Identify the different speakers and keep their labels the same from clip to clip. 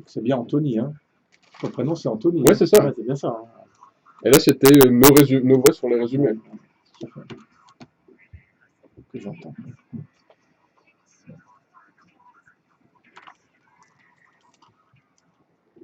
Speaker 1: C'est bien Anthony, hein. Ton prénom c'est Anthony,
Speaker 2: Ouais,
Speaker 1: hein.
Speaker 2: c'est ça.
Speaker 1: Ouais, c'est bien ça, hein.
Speaker 2: Et là, c'était nos voix sur les résumés.
Speaker 1: Que j'entends.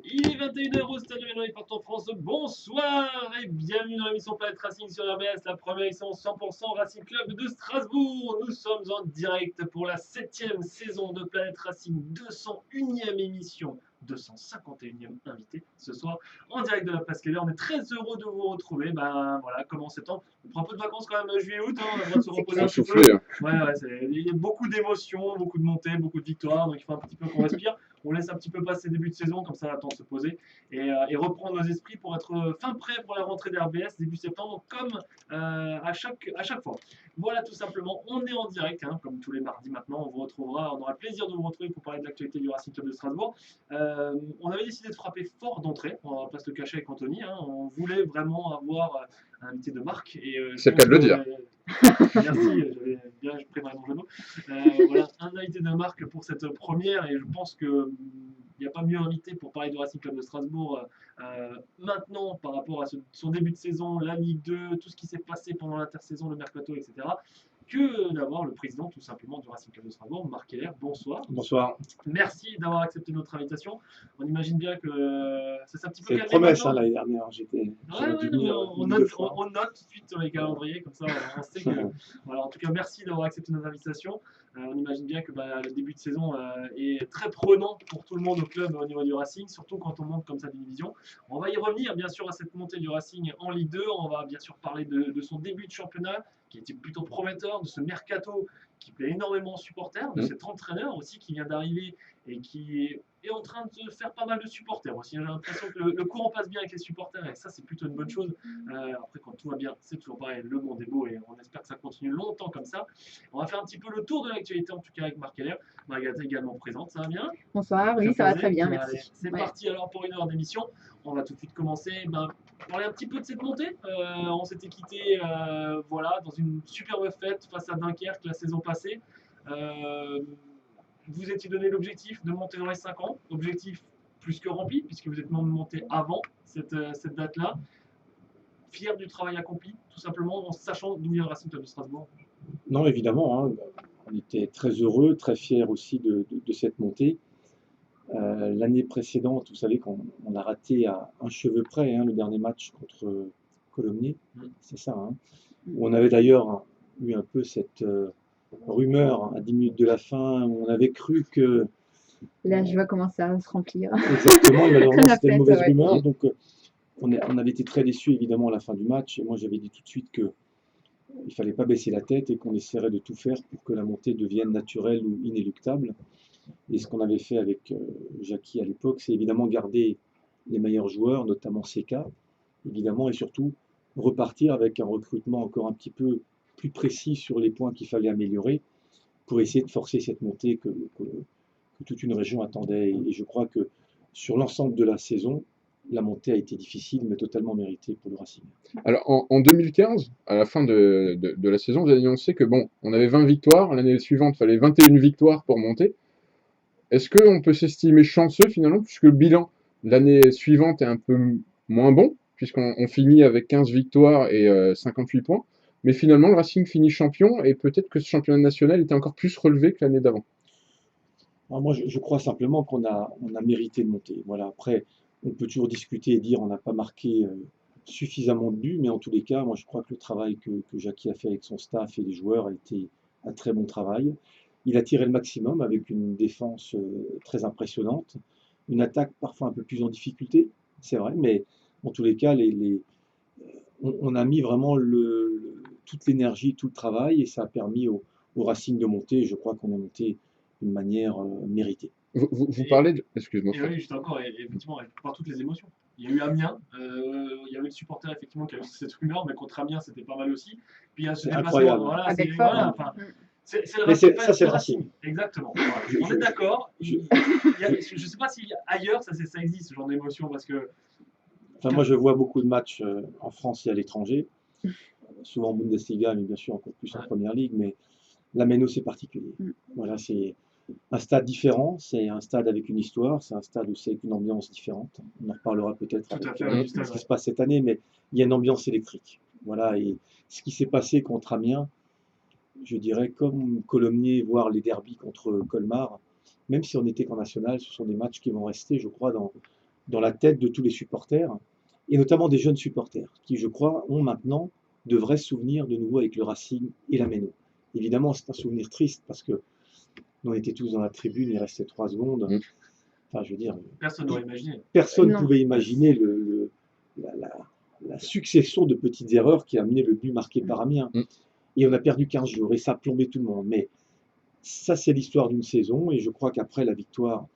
Speaker 3: Il est 21h au Stade de Ménil partout en France. Bonsoir et bienvenue dans l'émission Planète Racing sur RBS, la première émission 100% Racing Club de Strasbourg. Nous sommes en direct pour la 7e saison de Planète Racing, 201e émission, 251e invité ce soir en direct de la Place Keller. On est très heureux de vous retrouver. Ben voilà, comme en septembre, on prend un peu de vacances quand même, juillet-août, hein, on a le droit de se reposer un petit peu.
Speaker 2: Souffler, hein.
Speaker 3: Ouais, il y a beaucoup d'émotions, beaucoup de montées, beaucoup de victoires, donc il faut un petit peu qu'on respire. On laisse un petit peu passer début de saison, comme ça on a le temps de se poser et reprendre nos esprits pour être fin prêt pour la rentrée d'RBS début septembre, comme à chaque fois. Voilà tout simplement, on est en direct, hein, comme tous les mardis maintenant, on vous retrouvera, on aura le plaisir de vous retrouver pour parler de l'actualité du Racing Club de Strasbourg. On avait décidé de frapper fort d'entrée, on va pas se le cacher avec Anthony, hein, on voulait vraiment avoir un invité de marque.
Speaker 2: C'est le cas de le dire.
Speaker 3: Merci, j'avais bien préparé mon jeu de mots. Voilà, un invité de marque pour cette première, et je pense que il n'y a pas mieux invité pour parler du Racing Club de Strasbourg maintenant par rapport à son début de saison, la Ligue 2, tout ce qui s'est passé pendant l'intersaison, le mercato, etc., que d'avoir le président tout simplement du Racing Club de Strasbourg, Marc Keller. Bonsoir.
Speaker 1: Bonsoir.
Speaker 3: Merci d'avoir accepté notre invitation. On imagine bien que ça s'est un petit peu
Speaker 1: C'est une
Speaker 3: calmé
Speaker 1: promesse,
Speaker 3: maintenant.
Speaker 1: hein, l'année dernière. J'aurais dû venir
Speaker 3: on
Speaker 1: une ou deux fois.
Speaker 3: note tout de suite sur les calendriers, comme ça on sait que. Voilà, en tout cas, merci d'avoir accepté notre invitation. On imagine bien que le début de saison est très prenant pour tout le monde au club au niveau du Racing, surtout quand on monte comme ça d'une division. On va y revenir bien sûr à cette montée du Racing en Ligue 2. On va bien sûr parler de son début de championnat qui était plutôt prometteur, de ce mercato qui plaît énormément aux supporters, de cet entraîneur aussi qui vient d'arriver et qui est en train de faire pas mal de supporters aussi. J'ai l'impression que le courant passe bien avec les supporters et ça c'est plutôt une bonne chose. Après quand tout va bien, c'est toujours pareil, le monde est beau et on espère que ça continue longtemps comme ça. On va faire un petit peu le tour de l'actualité en tout cas avec Marc Keller. Margrethe également présente, ça va bien?
Speaker 4: Bonsoir, oui, ça va très bien, merci.
Speaker 3: Allez, c'est parti alors pour une heure d'émission. On va tout de suite commencer parler un petit peu de cette montée. On s'était quitté voilà, dans une superbe fête face à Dunkerque la saison passée. Vous étiez donné l'objectif de monter dans les 5 ans, objectif plus que rempli, puisque vous êtes monté avant cette date-là. Fier du travail accompli, tout simplement, en sachant d'où vient le Racing Club de Strasbourg.
Speaker 1: Non, évidemment, hein, on était très heureux, très fiers aussi de cette montée. L'année précédente, vous savez qu'on a raté à un cheveu près, hein, le dernier match contre Colomiers, c'est ça, hein, où on avait d'ailleurs eu un peu cette rumeur à 10 minutes de la fin, où on avait cru que...
Speaker 4: Là, je vais commencer à se remplir.
Speaker 1: Exactement, et malheureusement c'était une mauvaise
Speaker 4: ouais.
Speaker 1: rumeur, donc on avait été très déçus évidemment à la fin du match, et moi j'avais dit tout de suite que il ne fallait pas baisser la tête et qu'on essaierait de tout faire pour que la montée devienne naturelle ou inéluctable. Et ce qu'on avait fait avec Jackie à l'époque, c'est évidemment garder les meilleurs joueurs, notamment Seka, évidemment, et surtout repartir avec un recrutement encore un petit peu plus précis sur les points qu'il fallait améliorer pour essayer de forcer cette montée que toute une région attendait. Et je crois que sur l'ensemble de la saison, la montée a été difficile, mais totalement méritée pour le Racing.
Speaker 2: Alors, en 2015, à la fin de la saison, vous avez annoncé que bon, on avait 20 victoires. L'année suivante, il fallait 21 victoires pour monter. Est-ce qu'on peut s'estimer chanceux finalement, puisque le bilan l'année suivante est un peu moins bon, puisqu'on finit avec 15 victoires et 58 points. Mais finalement, le Racing finit champion et peut-être que ce championnat national était encore plus relevé que l'année d'avant.
Speaker 1: Alors moi, je crois simplement qu'on a mérité de monter. Voilà. Après, on peut toujours discuter et dire on n'a pas marqué suffisamment de buts, mais en tous les cas, moi je crois que le travail que Jackie a fait avec son staff et les joueurs a été un très bon travail. Il a tiré le maximum avec une défense très impressionnante, une attaque parfois un peu plus en difficulté, c'est vrai, mais en tous les cas, on a mis vraiment toute l'énergie, tout le travail, et ça a permis au Racing de monter. Et je crois qu'on a monté d'une manière méritée.
Speaker 2: Vous parlez de... Excuse-moi.
Speaker 3: Et oui, juste encore, effectivement, par toutes les émotions. Il y a eu Amiens, il y avait le supporter effectivement qui a eu cette rumeur, mais contre Amiens, c'était pas mal aussi. Puis il y a ce
Speaker 1: incroyable.
Speaker 3: Voilà,
Speaker 4: Avec
Speaker 3: c'est le
Speaker 1: Mais
Speaker 3: Racing.
Speaker 1: c'est le Racing.
Speaker 3: Exactement. Voilà. On est d'accord. Je ne sais pas si ailleurs ça existe, ce genre d'émotion, parce que.
Speaker 1: Enfin, moi, je vois beaucoup de matchs en France et à l'étranger, souvent en Bundesliga, mais bien sûr encore plus en Première Ligue, mais la Méno, c'est particulier. Voilà, un stade différent, c'est un stade avec une histoire, c'est un stade où c'est avec une ambiance différente. On en reparlera peut-être
Speaker 3: Tout à
Speaker 1: avec
Speaker 3: fait, ouais, du
Speaker 1: ce
Speaker 3: stade,
Speaker 1: qui
Speaker 3: ouais.
Speaker 1: se passe cette année, mais il y a une ambiance électrique. Voilà, et ce qui s'est passé contre Amiens, je dirais comme Colomiers, voire les derbies contre Colmar, même si on n'était qu'en national, ce sont des matchs qui vont rester, je crois, dans la tête de tous les supporters, et notamment des jeunes supporters, qui, je crois, ont maintenant de vrais souvenirs de nouveau avec le Racing et la Méno. Évidemment, c'est un souvenir triste parce que nous, on était tous dans la tribune, il restait 3 secondes.
Speaker 2: Mm.
Speaker 1: Enfin, je veux dire,
Speaker 3: Personne n'aurait imaginé.
Speaker 1: personne ne
Speaker 4: Non.
Speaker 1: pouvait imaginer la succession de petites erreurs qui a amené le but marqué par Amiens.
Speaker 2: Mm.
Speaker 1: Et on a perdu 15 jours et ça a plombé tout le monde. Mais ça, c'est l'histoire d'une saison et je crois qu'après la victoire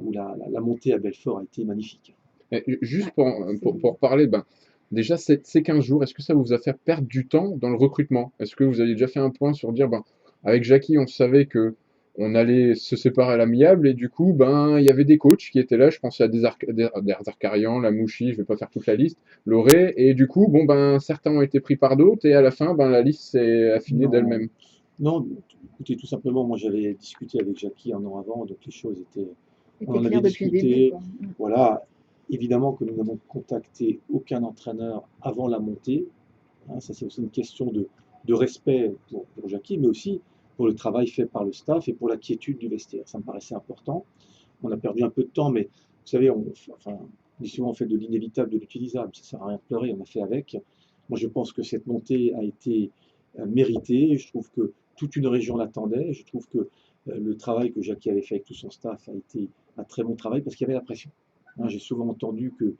Speaker 1: ou la montée à Belfort a été magnifique.
Speaker 2: Et juste
Speaker 4: Ouais,
Speaker 2: pour parler, ben, déjà ces 15 jours, est-ce que ça vous a fait perdre du temps dans le recrutement? Est-ce que vous avez déjà fait un point sur dire, ben, avec Jackie, on savait que on allait se séparer à l'amiable et du coup, ben, il y avait des coachs qui étaient là. Je pensais à Derzakarian, Lamouchi, je vais pas faire toute la liste, Loré, et du coup, bon, ben, certains ont été pris par d'autres et à la fin, ben, la liste s'est affinée
Speaker 1: Non,
Speaker 2: d'elle-même.
Speaker 1: non, écoutez, tout simplement, moi j'avais discuté avec Jackie un an avant, donc les choses étaient. On
Speaker 4: C'était
Speaker 1: en
Speaker 4: clair
Speaker 1: avait
Speaker 4: depuis le début,
Speaker 1: discuté.
Speaker 4: quoi.
Speaker 1: Voilà, évidemment que nous n'avons contacté aucun entraîneur avant la montée. Hein, ça, c'est aussi une question de respect pour Jackie, mais aussi pour le travail fait par le staff et pour la quiétude du vestiaire. Ça me paraissait important. On a perdu un peu de temps, mais vous savez, enfin, on dit souvent on fait de l'inévitable de l'utilisable. Ça ne sert à rien de pleurer, on a fait avec. Moi, je pense que cette montée a été méritée. Je trouve que toute une région l'attendait. Je trouve que le travail que Jackie avait fait avec tout son staff a été un très bon travail parce qu'il y avait la pression. Hein, j'ai souvent entendu que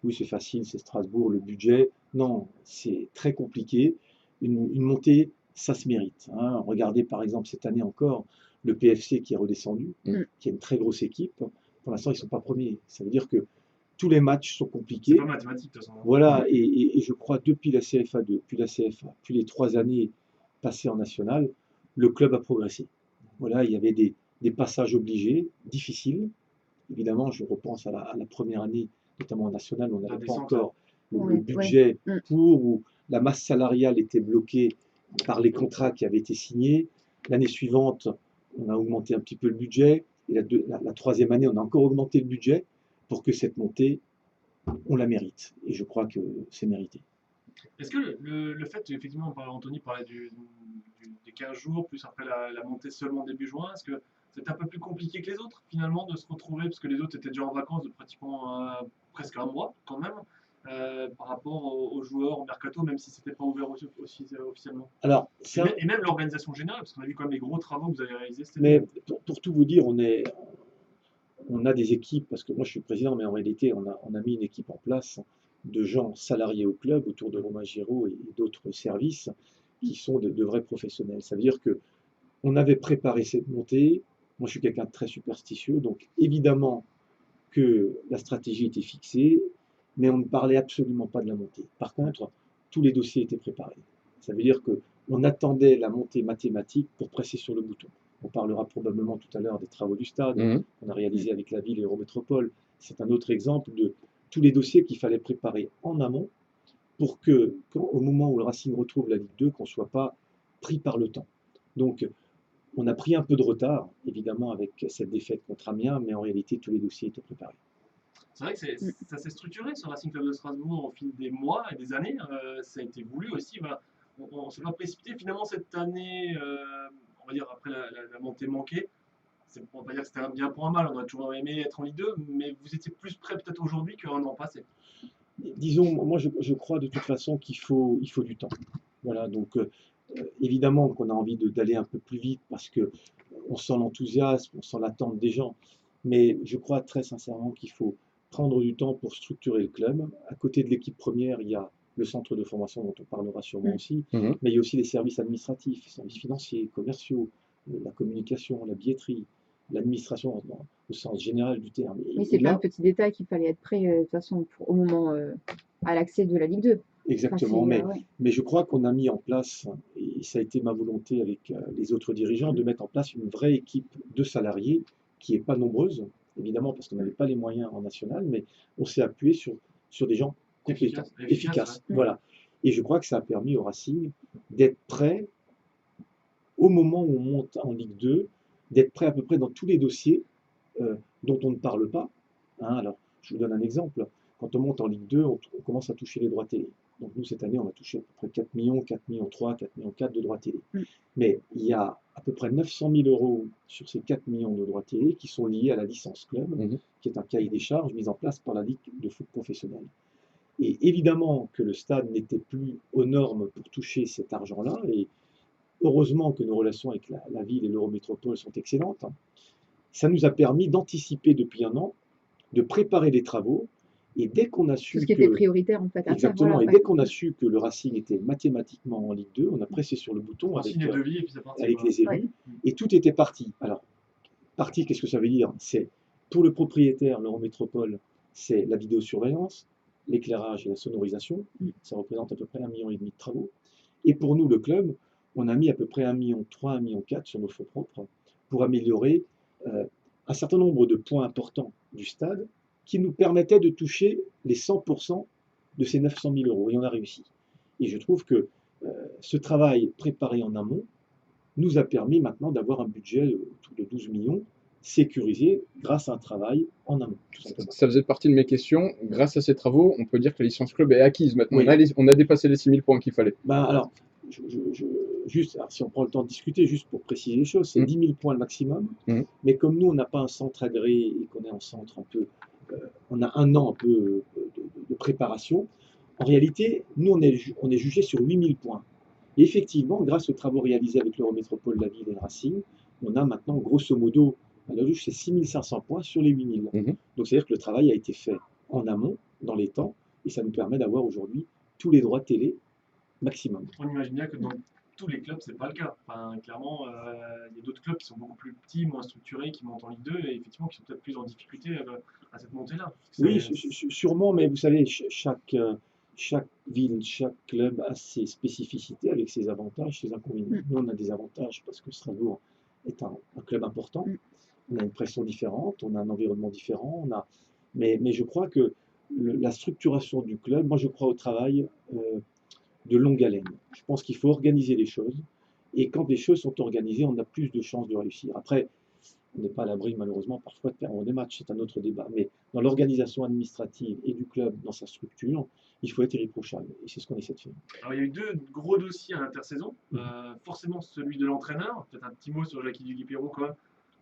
Speaker 1: oui, c'est facile, c'est Strasbourg, le budget. Non, c'est très compliqué. Une montée, ça se mérite. Hein. Regardez par exemple cette année encore le PFC qui est redescendu,
Speaker 2: Mm.
Speaker 1: qui est une très grosse équipe. Pour l'instant, ils ne sont pas premiers. Ça veut dire que tous les matchs sont
Speaker 3: C'est
Speaker 1: compliqués.
Speaker 3: pas mathématique, de toute façon.
Speaker 1: Voilà, et je crois depuis la CFA2, puis la CFA, puis les 3 années passées en national, le club a progressé. Voilà, il y avait des passages obligés, difficiles. Évidemment, je repense à la première année, notamment en national, on
Speaker 3: La
Speaker 1: n'avait pas
Speaker 3: descente.
Speaker 1: encore le
Speaker 4: Ouais,
Speaker 1: budget
Speaker 4: ouais.
Speaker 1: pour, où la masse salariale était bloquée par les contrats qui avaient été signés. L'année suivante, on a augmenté un petit peu le budget. Et la troisième année, on a encore augmenté le budget pour que cette montée, on la mérite. Et je crois que c'est mérité.
Speaker 3: Est-ce que le fait, effectivement, Anthony parlait des 15 jours, plus après la montée seulement début juin, est-ce que c'était un peu plus compliqué que les autres, finalement, de se retrouver, parce que les autres étaient déjà en vacances de pratiquement presque un mois, quand même, par rapport aux joueurs, au mercato, même si c'était pas ouvert aussi, officiellement.
Speaker 1: Alors,
Speaker 3: Et même l'organisation générale, parce qu'on a vu quand même les gros travaux que vous avez réalisés cet
Speaker 1: mais
Speaker 3: été.
Speaker 1: pour tout vous dire, on a des équipes, parce que moi je suis président, mais en réalité, on a mis une équipe en place de gens salariés au club autour de Romain Giraud et d'autres services qui sont de vrais professionnels. Ça veut dire que on avait préparé cette montée. Moi, je suis quelqu'un de très superstitieux, donc évidemment que la stratégie était fixée, mais on ne parlait absolument pas de la montée. Par contre, tous les dossiers étaient préparés. Ça veut dire que on attendait la montée mathématique pour presser sur le bouton. On parlera probablement tout à l'heure des travaux du stade
Speaker 2: Mhm.
Speaker 1: qu'on a réalisés avec la ville et Eurométropole. C'est un autre exemple de tous les dossiers qu'il fallait préparer en amont pour que, au moment où le Racing retrouve la Ligue 2, qu'on ne soit pas pris par le temps. Donc, on a pris un peu de retard, évidemment, avec cette défaite contre Amiens, mais en réalité, tous les dossiers étaient préparés.
Speaker 3: C'est vrai que ça s'est structuré sur Racing Club de Strasbourg au fil des mois et des années. Ça a été voulu aussi. On s'est pas précipité. Finalement, cette année, on va dire après la montée manquée, on va pas dire que c'était un bien pour un mal. On aurait toujours aimé être en Ligue 2, mais vous étiez plus prêt peut-être aujourd'hui qu'un an passé.
Speaker 1: Disons, moi, je crois de toute façon qu'il faut du temps. Voilà, donc évidemment qu'on a envie d'aller un peu plus vite parce que on sent l'enthousiasme, on sent l'attente des gens. Mais je crois très sincèrement qu'il faut prendre du temps pour structurer le club. À côté de l'équipe première, il y a le centre de formation dont on parlera sûrement aussi,
Speaker 2: Mhm.
Speaker 1: mais il y a aussi les services administratifs, les services financiers, commerciaux, la communication, la billetterie, l'administration au sens général du terme.
Speaker 4: Mais c'est plein de petits détails qu'il fallait être prêt de toute façon au moment à l'accès de la Ligue 2.
Speaker 1: Exactement,
Speaker 4: Enfin,
Speaker 1: mais,
Speaker 4: ouais.
Speaker 1: mais je crois qu'on a mis en place, et ça a été ma volonté avec les autres dirigeants, de mettre en place une vraie équipe de salariés qui n'est pas nombreuse, évidemment parce qu'on n'avait pas les moyens en national, mais on s'est appuyé sur des gens compétents, efficaces.
Speaker 3: Ouais.
Speaker 1: Voilà. Et je crois que ça a permis au Racing d'être prêt au moment où on monte en Ligue 2 d'être prêt à peu près dans tous les dossiers dont on ne parle pas. Hein. Alors, je vous donne un exemple. Quand on monte en Ligue 2, on commence à toucher les droits télé. Donc nous, cette année, on va toucher à peu près 4 millions, 4 millions 3, 4 millions 4 de droits télé. Mais il y a à peu près 900 000 euros sur ces 4 millions de droits télé qui sont liés à la licence club, qui est un cahier des charges mis en place par la Ligue de foot professionnelle. Et évidemment que le stade n'était plus aux normes pour toucher cet argent-là, et heureusement que nos relations avec la ville et l'Eurométropole sont excellentes. Ça nous a permis d'anticiper depuis un an, de préparer des travaux, et dès qu'on a
Speaker 4: Tout
Speaker 1: su
Speaker 4: ce qui était
Speaker 1: que...
Speaker 4: prioritaire en fait à faire.
Speaker 1: Exactement,
Speaker 4: Voilà,
Speaker 1: et
Speaker 4: ouais.
Speaker 1: dès qu'on a su que le Racing était mathématiquement en Ligue 2, on a pressé sur le bouton
Speaker 3: On
Speaker 1: avec,
Speaker 3: signe les devis et puis c'est parti.
Speaker 1: avec
Speaker 3: quoi.
Speaker 1: les élus,
Speaker 4: Ouais.
Speaker 1: et tout était parti. Alors, parti, qu'est-ce que ça veut dire? C'est pour le propriétaire, l'Eurométropole, c'est la vidéosurveillance, l'éclairage et la sonorisation. Ça représente à peu près 1,5 million de travaux. Et pour nous, le club, on a mis à peu près 1,3 million, 1,4 million sur nos fonds propres pour améliorer un certain nombre de points importants du stade qui nous permettaient de toucher les 100% de ces 900 000 euros. Et on a réussi. Et je trouve que ce travail préparé en amont nous a permis maintenant d'avoir un budget autour de 12 millions sécurisé grâce à un travail en amont, tout simplement.
Speaker 2: Ça faisait partie de mes questions. Grâce à ces travaux, on peut dire que la licence club est acquise maintenant.
Speaker 1: Oui.
Speaker 2: On a dépassé les 6000 points qu'il fallait.
Speaker 1: Ben alors, juste, alors, si on prend le temps de discuter, juste pour préciser les choses, c'est 10 000 points le maximum. Mais comme nous, on n'a pas un centre agréé et qu'on est en centre un peu, on a un an un peu de préparation, en réalité, nous, on est jugé sur 8 000 points. Et effectivement, grâce aux travaux réalisés avec l'Eurométropole, la ville et le Racing, on a maintenant, grosso modo, à la louche, c'est 6 500 points sur les 8 000. Donc, c'est-à-dire que le travail a été fait en amont, dans les temps, et ça nous permet d'avoir aujourd'hui tous les droits télé maximum.
Speaker 3: On imagine bien que dans tous les clubs, c'est pas le cas. Enfin, clairement, il y a d'autres clubs qui sont beaucoup plus petits, moins structurés, qui montent en Ligue 2 et effectivement qui sont peut-être plus en difficulté à cette montée-là.
Speaker 1: Oui, sûrement, mais vous savez, chaque ville, chaque club a ses spécificités avec ses avantages, ses inconvénients. Nous, on a des avantages parce que Strasbourg est un club important. On a une pression différente, on a un environnement différent. Mais je crois que la structuration du club, moi je crois au travail de longue haleine. Je pense qu'il faut organiser les choses. Et quand les choses sont organisées, on a plus de chances de réussir. Après, on n'est pas à l'abri, malheureusement, parfois de perdre des matchs, c'est un autre débat. Mais dans l'organisation administrative et du club, dans sa structure, il faut être irréprochable. Et c'est ce qu'on essaie de faire.
Speaker 3: Alors, il y a eu deux gros dossiers à l'intersaison. Forcément, celui de l'entraîneur. Peut-être un petit mot sur Jackie Duguay-Pérot, quand même,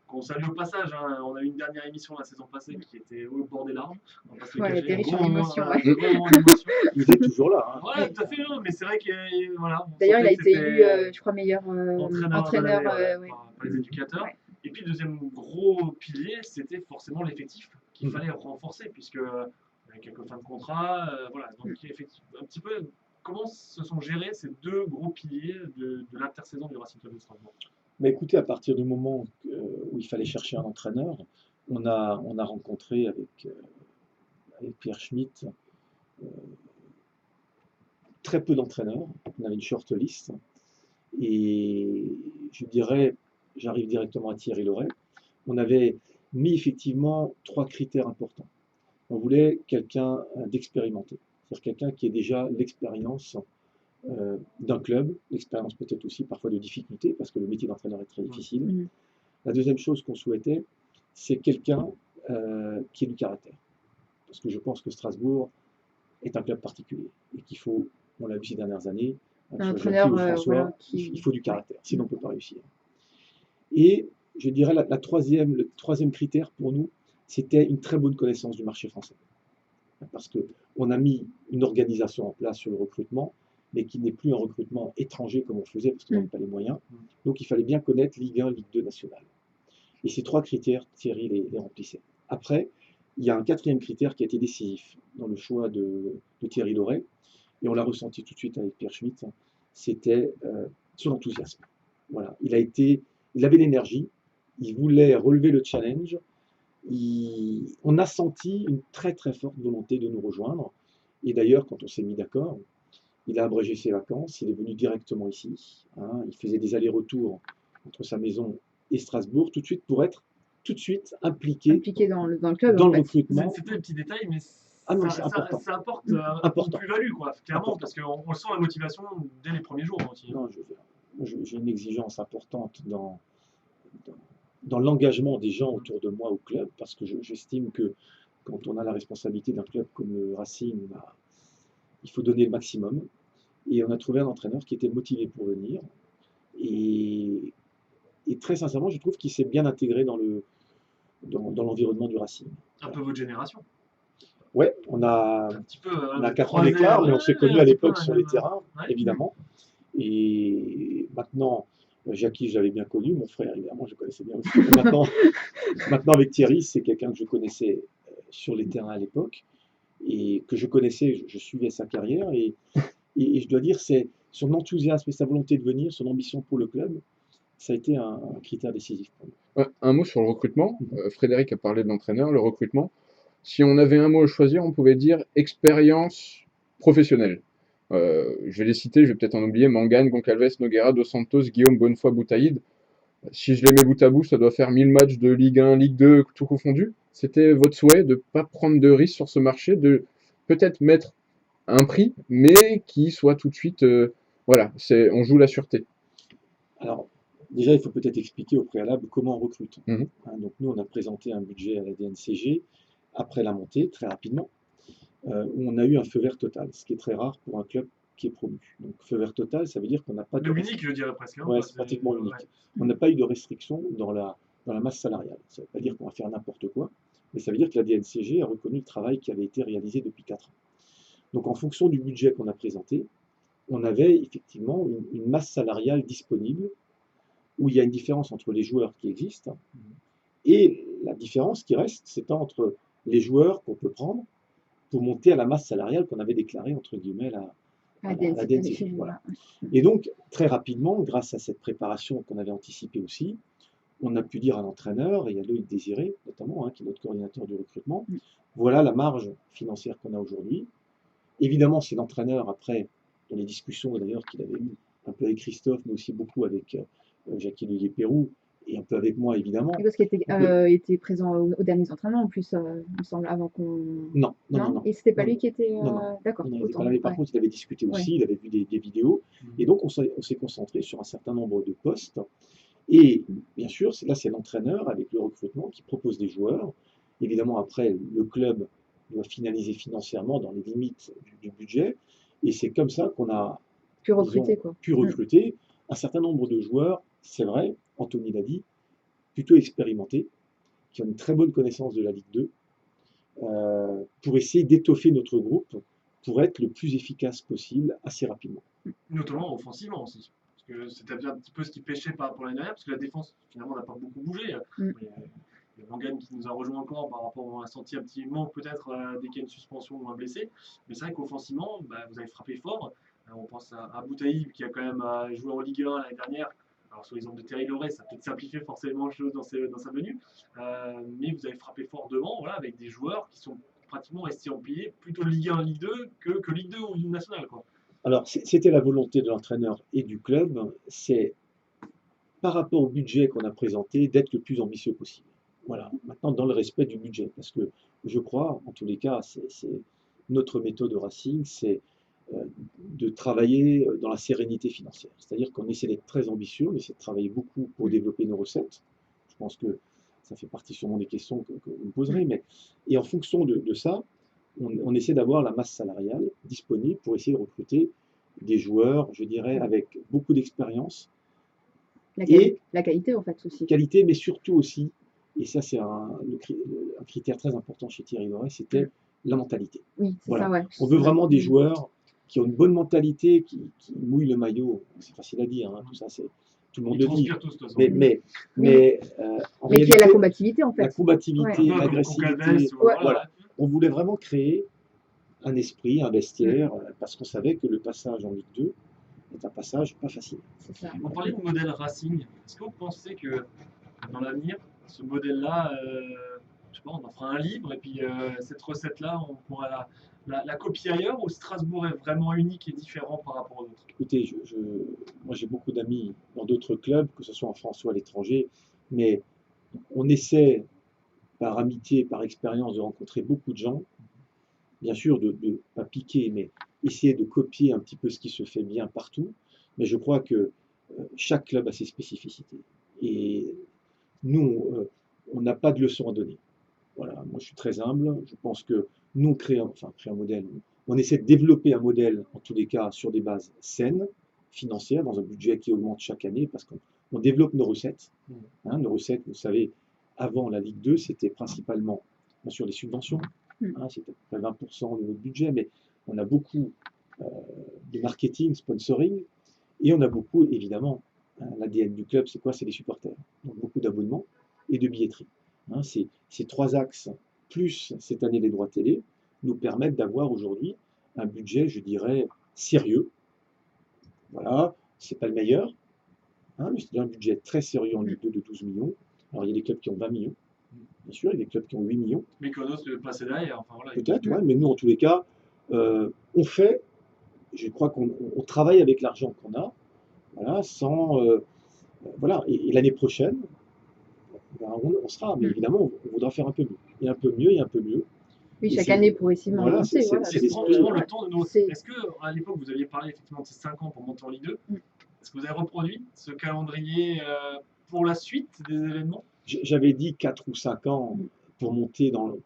Speaker 3: qu'on salue au passage. Hein. On a eu une dernière émission la saison passée qui était au bord des larmes. On va pas se le
Speaker 4: Ouais, elle
Speaker 3: cacher.
Speaker 4: était riche en
Speaker 3: Gros
Speaker 4: émotions.
Speaker 3: moment,
Speaker 4: Ouais.
Speaker 3: gros moment d'émotion.
Speaker 1: Il est toujours là. Hein.
Speaker 3: Ouais, tout à fait, non, mais c'est vrai que voilà. on
Speaker 4: D'ailleurs, il a
Speaker 3: sentait que
Speaker 4: été
Speaker 3: c'était
Speaker 4: élu, je crois, meilleur
Speaker 3: entraîneur de
Speaker 4: entraîneur.
Speaker 3: l'année,
Speaker 4: Ouais.
Speaker 3: par les éducateurs.
Speaker 4: Ouais.
Speaker 3: Et puis, le deuxième gros pilier, c'était forcément l'effectif qu'il fallait renforcer, puisque il y a quelques fins de contrat. Voilà. Donc, effectivement, un petit peu, comment se sont gérés ces deux gros piliers de l'intersaison du Racing Club de Strasbourg?
Speaker 1: Mais écoutez, à partir du moment où il fallait chercher un entraîneur, on a rencontré avec Pierre Schmitt très peu d'entraîneurs. On avait une short list. Et je dirais, j'arrive directement à Thierry Loret, on avait mis effectivement 3 critères importants. On voulait quelqu'un d'expérimenté, c'est-à-dire quelqu'un qui ait déjà l'expérience d'un club, l'expérience peut-être aussi parfois de difficulté, parce que le métier d'entraîneur est très difficile. La deuxième chose qu'on souhaitait, c'est quelqu'un qui ait du caractère. Parce que je pense que Strasbourg est un club particulier et qu'il faut, on l'a vu ces dernières années,
Speaker 4: Un entraîneur,
Speaker 1: François,
Speaker 4: voilà,
Speaker 1: il faut du caractère, sinon on ne peut pas réussir. Et je dirais le troisième critère pour nous, c'était une très bonne connaissance du marché français. Parce qu'on a mis une organisation en place sur le recrutement, mais qui n'est plus un recrutement étranger comme on faisait, parce qu'on n'avait pas les moyens. Donc il fallait bien connaître Ligue 1, Ligue 2 nationale. Et ces 3 critères, Thierry les remplissait. Après, il y a un 4e critère qui a été décisif dans le choix de Thierry Loret, et on l'a ressenti tout de suite avec Pierre Schmitt, c'était son enthousiasme. Voilà. Il avait l'énergie, il voulait relever le challenge, on a senti une très très forte volonté de nous rejoindre, et d'ailleurs quand on s'est mis d'accord, il a abrégé ses vacances, il est venu directement ici, hein, il faisait des allers-retours entre sa maison et Strasbourg, tout de suite pour être tout de suite impliqué
Speaker 4: dans le club.
Speaker 1: dans
Speaker 4: en
Speaker 1: le
Speaker 4: fait.
Speaker 1: recrutement.
Speaker 3: C'était un petit détail, mais
Speaker 1: c'est important.
Speaker 3: ça apporte une plus-value, quoi, clairement,
Speaker 1: Important.
Speaker 3: parce qu'on sent la motivation dès les premiers jours aussi.
Speaker 1: Non, j'ai une exigence importante dans dans l'engagement des gens autour de moi au club, parce que j'estime que quand on a la responsabilité d'un club comme le Racing, bah, il faut donner le maximum. Et on a trouvé un entraîneur qui était motivé pour venir. Et, et très sincèrement, je trouve qu'il s'est bien intégré dans l'environnement du Racing.
Speaker 3: Un peu votre génération.
Speaker 1: Ouais, on a
Speaker 3: Un petit peu.
Speaker 1: On a 4 ans
Speaker 3: croisé,
Speaker 1: d'écart, mais on s'est connus
Speaker 3: un
Speaker 1: à
Speaker 3: petit peu
Speaker 1: l'époque sur les
Speaker 3: même,
Speaker 1: terrains,
Speaker 3: ouais.
Speaker 1: évidemment. Et maintenant, Jackie, je l'avais bien connu, mon frère, évidemment, je le connaissais bien aussi. Maintenant, avec Thierry, c'est quelqu'un que je connaissais sur les terrains à l'époque et que je connaissais, je suivais sa carrière. Et je dois dire, c'est son enthousiasme et sa volonté de venir, son ambition pour le club, ça a été un critère décisif pour nous.
Speaker 2: Ouais, un mot sur le recrutement. Frédéric a parlé de l'entraîneur, le recrutement. Si on avait un mot à choisir, on pouvait dire expérience professionnelle. Je vais les citer, je vais peut-être en oublier. Mangane, Goncalves, Nogueira, Dos Santos, Guillaume, Bonnefoy, Boutaïd. Si je les mets bout à bout, ça doit faire 1000 matchs de Ligue 1, Ligue 2, tout confondu. C'était votre souhait de ne pas prendre de risques sur ce marché, de peut-être mettre un prix, mais qui soit tout de suite, voilà, on joue la sûreté.
Speaker 1: Alors, déjà, il faut peut-être expliquer au préalable comment on recrute.
Speaker 2: Mhm.
Speaker 1: Donc nous, on a présenté un budget à la DNCG après la montée, très rapidement, où on a eu un feu vert total, ce qui est très rare pour un club qui est promu. Donc feu vert total, ça veut dire qu'on n'a pas de...
Speaker 3: Le unique, je dirais presque. Hein,
Speaker 1: Ouais,
Speaker 3: quoi,
Speaker 1: c'est pratiquement unique.
Speaker 3: ouais.
Speaker 1: On n'a pas eu de restriction dans la masse salariale. Ça ne veut pas dire qu'on va faire n'importe quoi, mais ça veut dire que la DNCG a reconnu le travail qui avait été réalisé depuis 4 ans. Donc en fonction du budget qu'on a présenté, on avait effectivement une masse salariale disponible où il y a une différence entre les joueurs qui existent et la différence qui reste, c'est entre les joueurs qu'on peut prendre pour monter à la masse salariale qu'on avait déclarée entre guillemets à la DNCG. Voilà. Et donc, très rapidement, grâce à cette préparation qu'on avait anticipée aussi, on a pu dire à l'entraîneur et à Loïc Désiré, notamment, qui est notre coordinateur du recrutement, voilà la marge financière qu'on a aujourd'hui. Évidemment, c'est l'entraîneur, après, dans les discussions d'ailleurs qu'il avait eues, un peu avec Christophe, mais aussi beaucoup avec Jackie Leguet-Pérou, et un peu avec moi, évidemment.
Speaker 4: Et parce qu'il était présent aux derniers entraînements, en plus, il me semble, avant qu'on...
Speaker 1: Non.
Speaker 4: Et c'était pas lui qui était...
Speaker 1: Non.
Speaker 4: D'accord.
Speaker 1: Non, il était pas là, mais par contre, il avait discuté aussi,
Speaker 4: Ouais.
Speaker 1: il avait vu des vidéos, et donc on s'est concentré sur un certain nombre de postes. Et bien sûr, là, c'est l'entraîneur avec le recrutement qui propose des joueurs. Évidemment, après, le club doit finaliser financièrement dans les limites du budget. Et c'est comme ça qu'on a
Speaker 4: Pu recruter, quoi.
Speaker 1: pu recruter un certain nombre de joueurs, c'est vrai, Anthony l'a dit, plutôt expérimentés, qui ont une très bonne connaissance de la Ligue 2, pour essayer d'étoffer notre groupe pour être le plus efficace possible assez rapidement.
Speaker 3: Notamment offensivement aussi. Parce que c'était un petit peu ce qui pêchait par rapport à l'année dernière, parce que la défense, finalement, n'a pas beaucoup bougé. Il y a Mangane qui nous a rejoint encore par rapport, on a senti un petit manque peut-être dès qu'il y a une suspension ou un blessé. Mais c'est vrai qu'offensivement, vous avez frappé fort. On pense à Boutaïb qui a quand même joué en Ligue 1 l'année dernière. Alors sur l'exemple de Thierry Loret, ça a peut-être simplifié forcément les choses dans sa venue. Mais vous avez frappé fort devant, voilà, avec des joueurs qui sont pratiquement restés empilés, plutôt Ligue 1, Ligue 2 que Ligue 2 ou Ligue nationale, quoi.
Speaker 1: Alors, c'était la volonté de l'entraîneur et du club, c'est, par rapport au budget qu'on a présenté, d'être le plus ambitieux possible. Voilà, maintenant dans le respect du budget, parce que je crois, en tous les cas, c'est notre méthode au Racing, c'est de travailler dans la sérénité financière. C'est-à-dire qu'on essaie d'être très ambitieux, on essaie de travailler beaucoup pour développer nos recettes. Je pense que ça fait partie sûrement des questions que vous me poserez, et en fonction de ça, on essaie d'avoir la masse salariale disponible pour essayer de recruter des joueurs, je dirais, avec beaucoup d'expérience.
Speaker 4: La qualité, en fait, aussi.
Speaker 1: Qualité, mais surtout aussi, et ça c'est un critère très important chez Thierry Loret, c'était la mentalité.
Speaker 4: Oui, c'est ça, ouais.
Speaker 1: On veut vraiment des joueurs qui ont une bonne mentalité, qui mouillent le maillot. C'est facile à dire, tout ça, tout le monde le dit. Mais en réalité,
Speaker 4: qui a la combativité, en fait.
Speaker 1: La combativité, l'agressivité. Voilà. On voulait vraiment créer un esprit, un vestiaire, parce qu'on savait que le passage en Ligue 2 est un passage pas facile.
Speaker 3: On parlait de modèle Racing. Est-ce que vous pensez que dans l'avenir, ce modèle-là, je sais pas, on en fera un livre et puis cette recette-là, on pourra la copier ailleurs, ou Strasbourg est vraiment unique et différent par rapport aux autres?
Speaker 1: Écoutez, moi j'ai beaucoup d'amis dans d'autres clubs, que ce soit en France ou à l'étranger, mais on essaie, par amitié, par expérience, de rencontrer beaucoup de gens. Bien sûr, de ne pas piquer, mais essayer de copier un petit peu ce qui se fait bien partout. Mais je crois que chaque club a ses spécificités. Et on n'a pas de leçon à donner. Voilà, moi je suis très humble. Je pense que nous, on crée un modèle. On essaie de développer un modèle, en tous les cas, sur des bases saines, financières, dans un budget qui augmente chaque année, parce qu'on développe nos recettes. Nos recettes, vous savez, avant la Ligue 2, c'était principalement, bien sûr, les subventions. C'était à peu près 20% de notre budget, mais on a beaucoup de marketing, sponsoring, et on a beaucoup, évidemment, l'ADN du club, c'est quoi? C'est les supporters. Donc beaucoup d'abonnements et de billetterie. Ces trois axes, plus cette année les droits télé, nous permettent d'avoir aujourd'hui un budget, je dirais, sérieux. Voilà, c'est pas le meilleur, mais c'est un budget très sérieux en Ligue 2 de 12 millions. Alors il y a des clubs qui ont 20 millions, bien sûr, il y a des clubs qui ont 8 millions.
Speaker 3: Mykonos le passer derrière, enfin voilà.
Speaker 1: Peut-être, ouais, mais nous, en tous les cas, je crois qu'on travaille avec l'argent qu'on a, voilà, voilà, et l'année prochaine, ben, on sera, mais évidemment, on voudra faire un peu mieux, et un peu mieux, et un peu mieux.
Speaker 4: Oui,
Speaker 1: Et
Speaker 4: chaque
Speaker 1: c'est-
Speaker 4: année progressivement
Speaker 1: voilà,
Speaker 4: avancer.
Speaker 1: c'est-
Speaker 4: Voilà.
Speaker 1: c'est-
Speaker 3: C'est
Speaker 1: l'esprit,
Speaker 3: franchement
Speaker 1: ouais.
Speaker 3: le temps de nos.
Speaker 4: C'est-
Speaker 3: Est-ce que à l'époque vous aviez parlé effectivement de ces 5 ans pour monter en Ligue 2? Est-ce que vous avez reproduit ce calendrier pour la suite des événements?
Speaker 1: J'avais dit 4 ou 5 ans pour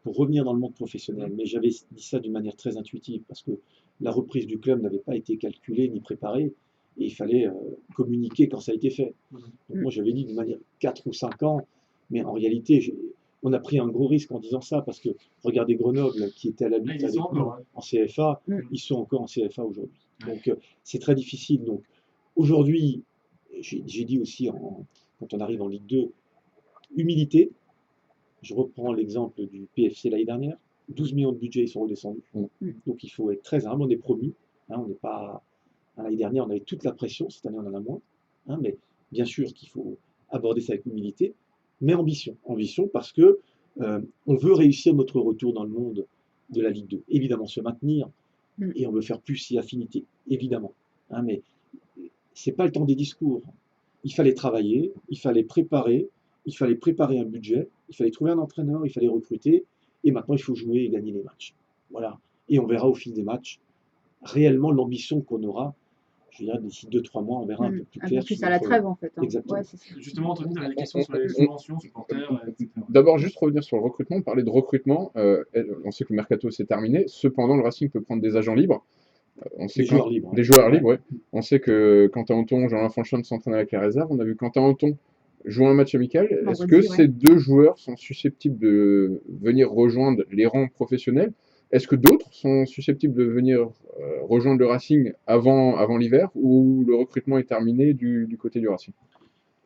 Speaker 1: pour revenir dans le monde professionnel, mais j'avais dit ça d'une manière très intuitive, parce que la reprise du club n'avait pas été calculée ni préparée, et il fallait communiquer quand ça a été fait. Donc moi j'avais dit d'une manière 4 ou 5 ans, mais en réalité, on a pris un gros risque en disant ça, parce que regardez Grenoble, qui était à la
Speaker 3: Là,
Speaker 1: lutte
Speaker 3: ils y sont
Speaker 1: avec nous
Speaker 3: encore, hein.
Speaker 1: en CFA, ils sont encore en CFA aujourd'hui. Donc c'est très difficile. Donc aujourd'hui, j'ai dit aussi, quand on arrive en Ligue 2, humilité. Je reprends l'exemple du PFC l'année dernière. 12 millions de budget, ils sont redescendus. Donc il faut être très humble. On est promu. On n'est pas. L'année dernière, on avait toute la pression. Cette année, on en a moins. Mais bien sûr qu'il faut aborder ça avec humilité, mais ambition. Ambition parce que on veut réussir notre retour dans le monde de la Ligue 2. Évidemment, se maintenir. Et on veut faire plus si affinité. Évidemment. Mais c'est pas le temps des discours. Il fallait travailler, il fallait préparer un budget, il fallait trouver un entraîneur, il fallait recruter, et maintenant il faut jouer et gagner les matchs. Voilà. Et on verra au fil des matchs réellement l'ambition qu'on aura. Je dirais d'ici 2-3 mois, on verra un peu plus
Speaker 4: Un
Speaker 1: clair.
Speaker 4: peu plus
Speaker 1: sur
Speaker 4: à la
Speaker 1: notre-
Speaker 4: trêve en fait.
Speaker 1: Exactement.
Speaker 4: Ouais, c'est ça.
Speaker 3: Justement, Anthony, tu avais des questions sur les subventions, supporters, etc.
Speaker 2: D'abord, juste revenir sur le recrutement, parler de recrutement. On sait que le mercato c'est terminé. Cependant, le Racing peut prendre des agents libres. On sait
Speaker 1: Des joueurs libres.
Speaker 2: Des joueurs libres, ouais. On sait que Quentin Auton, Jean-François Fonchon s'entraînent avec les réserves. On a vu Quentin Auton jouer un match amical. Est-ce que
Speaker 4: Vendredi, ouais.
Speaker 2: ces deux joueurs sont susceptibles de venir rejoindre les rangs professionnels? Est-ce que d'autres sont susceptibles de venir rejoindre le Racing avant l'hiver, ou le recrutement est terminé du côté du Racing?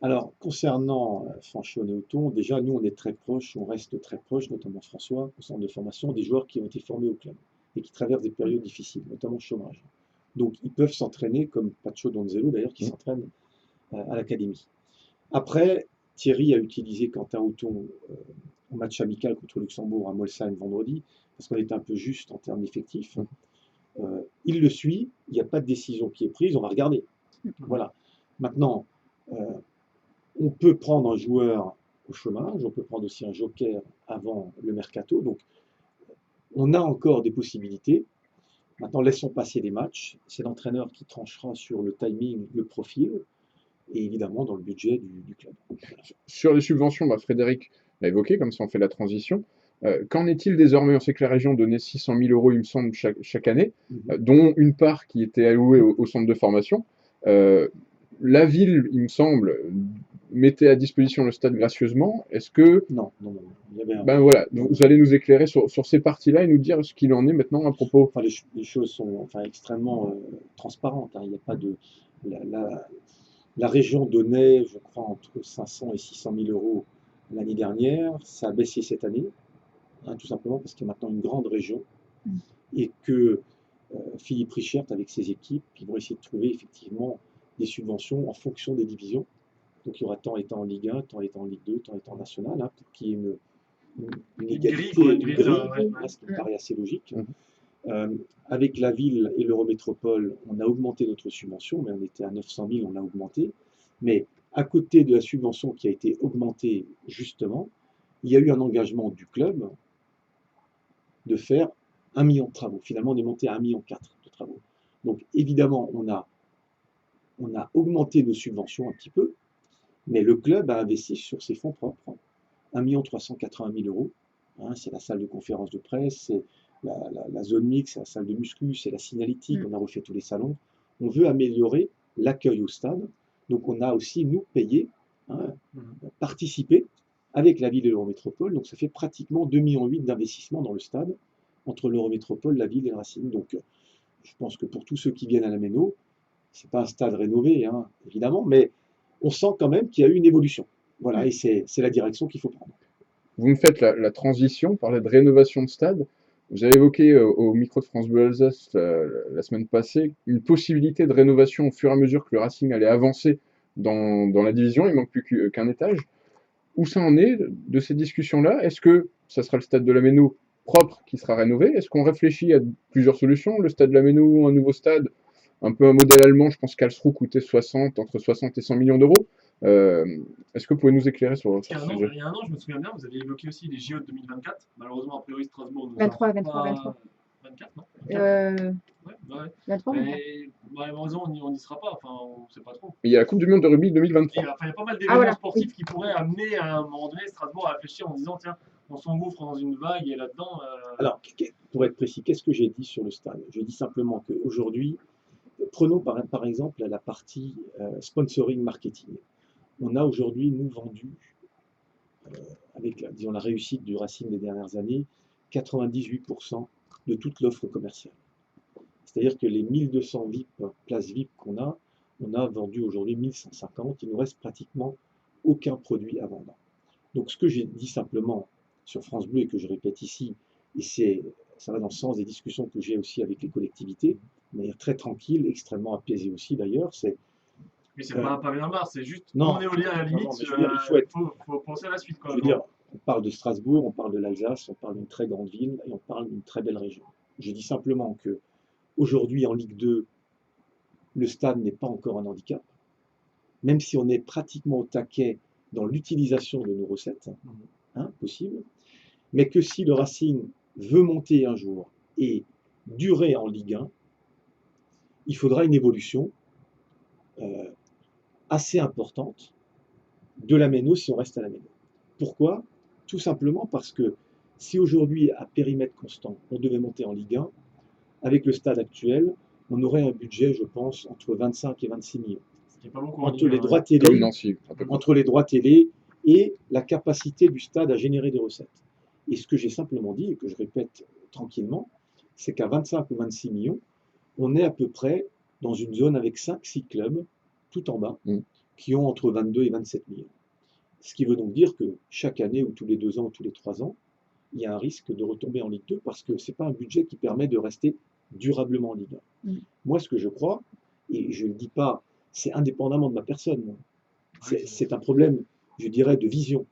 Speaker 1: Alors, concernant Fanchon et Auton, déjà, nous, on est très proches, on reste très proches, notamment François, au centre de formation, des joueurs qui ont été formés au club et qui traversent des périodes difficiles, notamment le chômage. Donc, ils peuvent s'entraîner, comme Pacho Donzello, d'ailleurs, qui s'entraîne à l'académie. Après, Thierry a utilisé Quentin Auton en match amical contre Luxembourg à Molsheim vendredi, parce qu'on était un peu juste en termes d'effectifs. Il le suit, il n'y a pas de décision qui est prise, on va regarder. Voilà. Maintenant, on peut prendre un joueur au chômage, on peut prendre aussi un joker avant le mercato. Donc, on a encore des possibilités. Maintenant, laissons passer les matchs. C'est l'entraîneur qui tranchera sur le timing, le profil, et évidemment dans le budget du club.
Speaker 2: Sur les subventions, Frédéric l'a évoqué, comme ça on fait la transition. Qu'en est-il désormais? On sait que la région donnait 600 000 euros, il me semble, chaque année, dont une part qui était allouée au centre de formation. La ville, il me semble, mettait à disposition le stade gracieusement. Est-ce que...
Speaker 1: Non. Il y avait un...
Speaker 2: Ben voilà, donc vous allez nous éclairer sur ces parties-là et nous dire ce qu'il en est maintenant à propos.
Speaker 1: Enfin, les choses sont extrêmement transparentes. Il n'y a pas de... La région donnait, je crois, entre 500 et 600 000 euros l'année dernière. Ça a baissé cette année, tout simplement parce qu'il y a maintenant une grande région et que Philippe Richert, avec ses équipes, ils vont essayer de trouver effectivement des subventions en fonction des divisions. Donc il y aura tant étant en Ligue 1, tant étant en Ligue 2, tant étant en National, pour qu'il y ait une égalité,
Speaker 3: grille,
Speaker 1: une grille,
Speaker 3: ouais.
Speaker 1: ce qui me paraît assez logique. Avec la ville et l'Eurométropole, on a augmenté notre subvention, mais on était à 900 000, on l'a augmenté. Mais à côté de la subvention qui a été augmentée justement, il y a eu un engagement du club de faire 1 million de travaux. Finalement, on est monté à 1,4 million de travaux. Donc évidemment, on a augmenté nos subventions un petit peu, Mais le club a investi sur ses fonds propres 1 380 000 euros. Hein, c'est la salle de conférence de presse, c'est la zone mixte, c'est la salle de muscu, c'est la signalétique, on a refait tous les salons. On veut améliorer l'accueil au stade. Donc on a aussi, nous, payé, hein, participé avec la ville et l'Eurométropole. Donc ça fait pratiquement 2,8 millions d'investissement dans le stade entre l'Eurométropole, la ville et le Racing. Donc je pense que pour tous ceux qui viennent à la Méno, c'est pas un stade rénové, hein, évidemment, mais on sent quand même qu'il y a eu une évolution. Voilà, et c'est la direction qu'il faut prendre.
Speaker 2: Vous me faites la transition, parler de rénovation de stade. Vous avez évoqué au micro de France Bleu Alsace la semaine passée une possibilité de rénovation au fur et à mesure que le Racing allait avancer dans la division. Il manque plus qu'un étage. Où ça en est de ces discussions-là? Est-ce que ça sera le stade de la Méno propre qui sera rénové? Est-ce qu'on réfléchit à plusieurs solutions? Le stade de la Méno, un nouveau stade, un peu un modèle allemand, je pense qu'Karlsruhe coûtait entre 60 et 100 millions d'euros. Est-ce que vous pouvez nous éclairer sur ce sujet?
Speaker 3: Il y a un an, je me souviens bien, vous aviez évoqué aussi les JO de 2024. Malheureusement, a priori, Strasbourg nous
Speaker 4: 23,
Speaker 3: a
Speaker 4: 23,
Speaker 3: pas...
Speaker 4: 23.
Speaker 3: 24, non? Ouais,
Speaker 4: 23, 24.
Speaker 3: Mais malheureusement, on n'y sera pas. Enfin, on ne sait pas trop.
Speaker 2: Il y a la Coupe du Monde de rugby
Speaker 3: Et,
Speaker 2: 2023.
Speaker 3: enfin, il y a pas mal
Speaker 4: Ah,
Speaker 3: d'événements
Speaker 4: voilà.
Speaker 3: sportifs qui pourraient amener à un moment donné Strasbourg à réfléchir en disant tiens, on s'engouffre dans une vague et là-dedans.
Speaker 1: Alors, pour être précis, qu'est-ce que j'ai dit sur le stade? J'ai dit simplement qu'aujourd'hui, prenons par exemple la partie sponsoring marketing. On a aujourd'hui, nous, vendu, avec disons, la réussite du Racing des dernières années, 98% de toute l'offre commerciale. C'est-à-dire que les 1200 VIP, places VIP qu'on a, on a vendu aujourd'hui 1150. Il nous reste pratiquement aucun produit à vendre. Donc ce que j'ai dit simplement sur France Bleu et que je répète ici, et ça va dans le sens des discussions que j'ai aussi avec les collectivités, de manière très tranquille, extrêmement apaisée aussi d'ailleurs, c'est
Speaker 3: Mais c'est pas un pavé dans le Mar, c'est juste
Speaker 1: non,
Speaker 3: on est au lien à la limite.
Speaker 1: non, mais je veux dire,
Speaker 3: Faut penser à la suite. Quoi,
Speaker 1: je veux dire, on parle de Strasbourg, on parle de l'Alsace, on parle d'une très grande ville et on parle d'une très belle région. Je dis simplement que aujourd'hui en Ligue 2, le stade n'est pas encore un handicap, même si on est pratiquement au taquet dans l'utilisation de nos recettes, hein, possible, mais que si le Racing veut monter un jour et durer en Ligue 1, il faudra une évolution assez importante de la Méno si on reste à la Méno. Pourquoi? Tout simplement parce que si aujourd'hui, à périmètre constant, on devait monter en Ligue 1, avec le stade actuel, on aurait un budget, je pense, entre 25 et 26 millions.
Speaker 3: Ce qui est pas beaucoup
Speaker 1: Entre les droits
Speaker 2: Comme
Speaker 1: télé,
Speaker 2: Nancy, à peu près.
Speaker 1: entre les droits télé et la capacité du stade à générer des recettes. Et ce que j'ai simplement dit, et que je répète tranquillement, c'est qu'à 25 ou 26 millions, on est à peu près dans une zone avec 5-6 clubs, tout en bas, qui ont entre 22 et 27 millions. Ce qui veut donc dire que chaque année, ou tous les 2 ans, ou tous les 3 ans, il y a un risque de retomber en Ligue 2 parce que ce n'est pas un budget qui permet de rester durablement en Ligue 1. Moi, ce que je crois, et je ne le dis pas, c'est indépendamment de ma personne, c'est un problème, je dirais, de vision.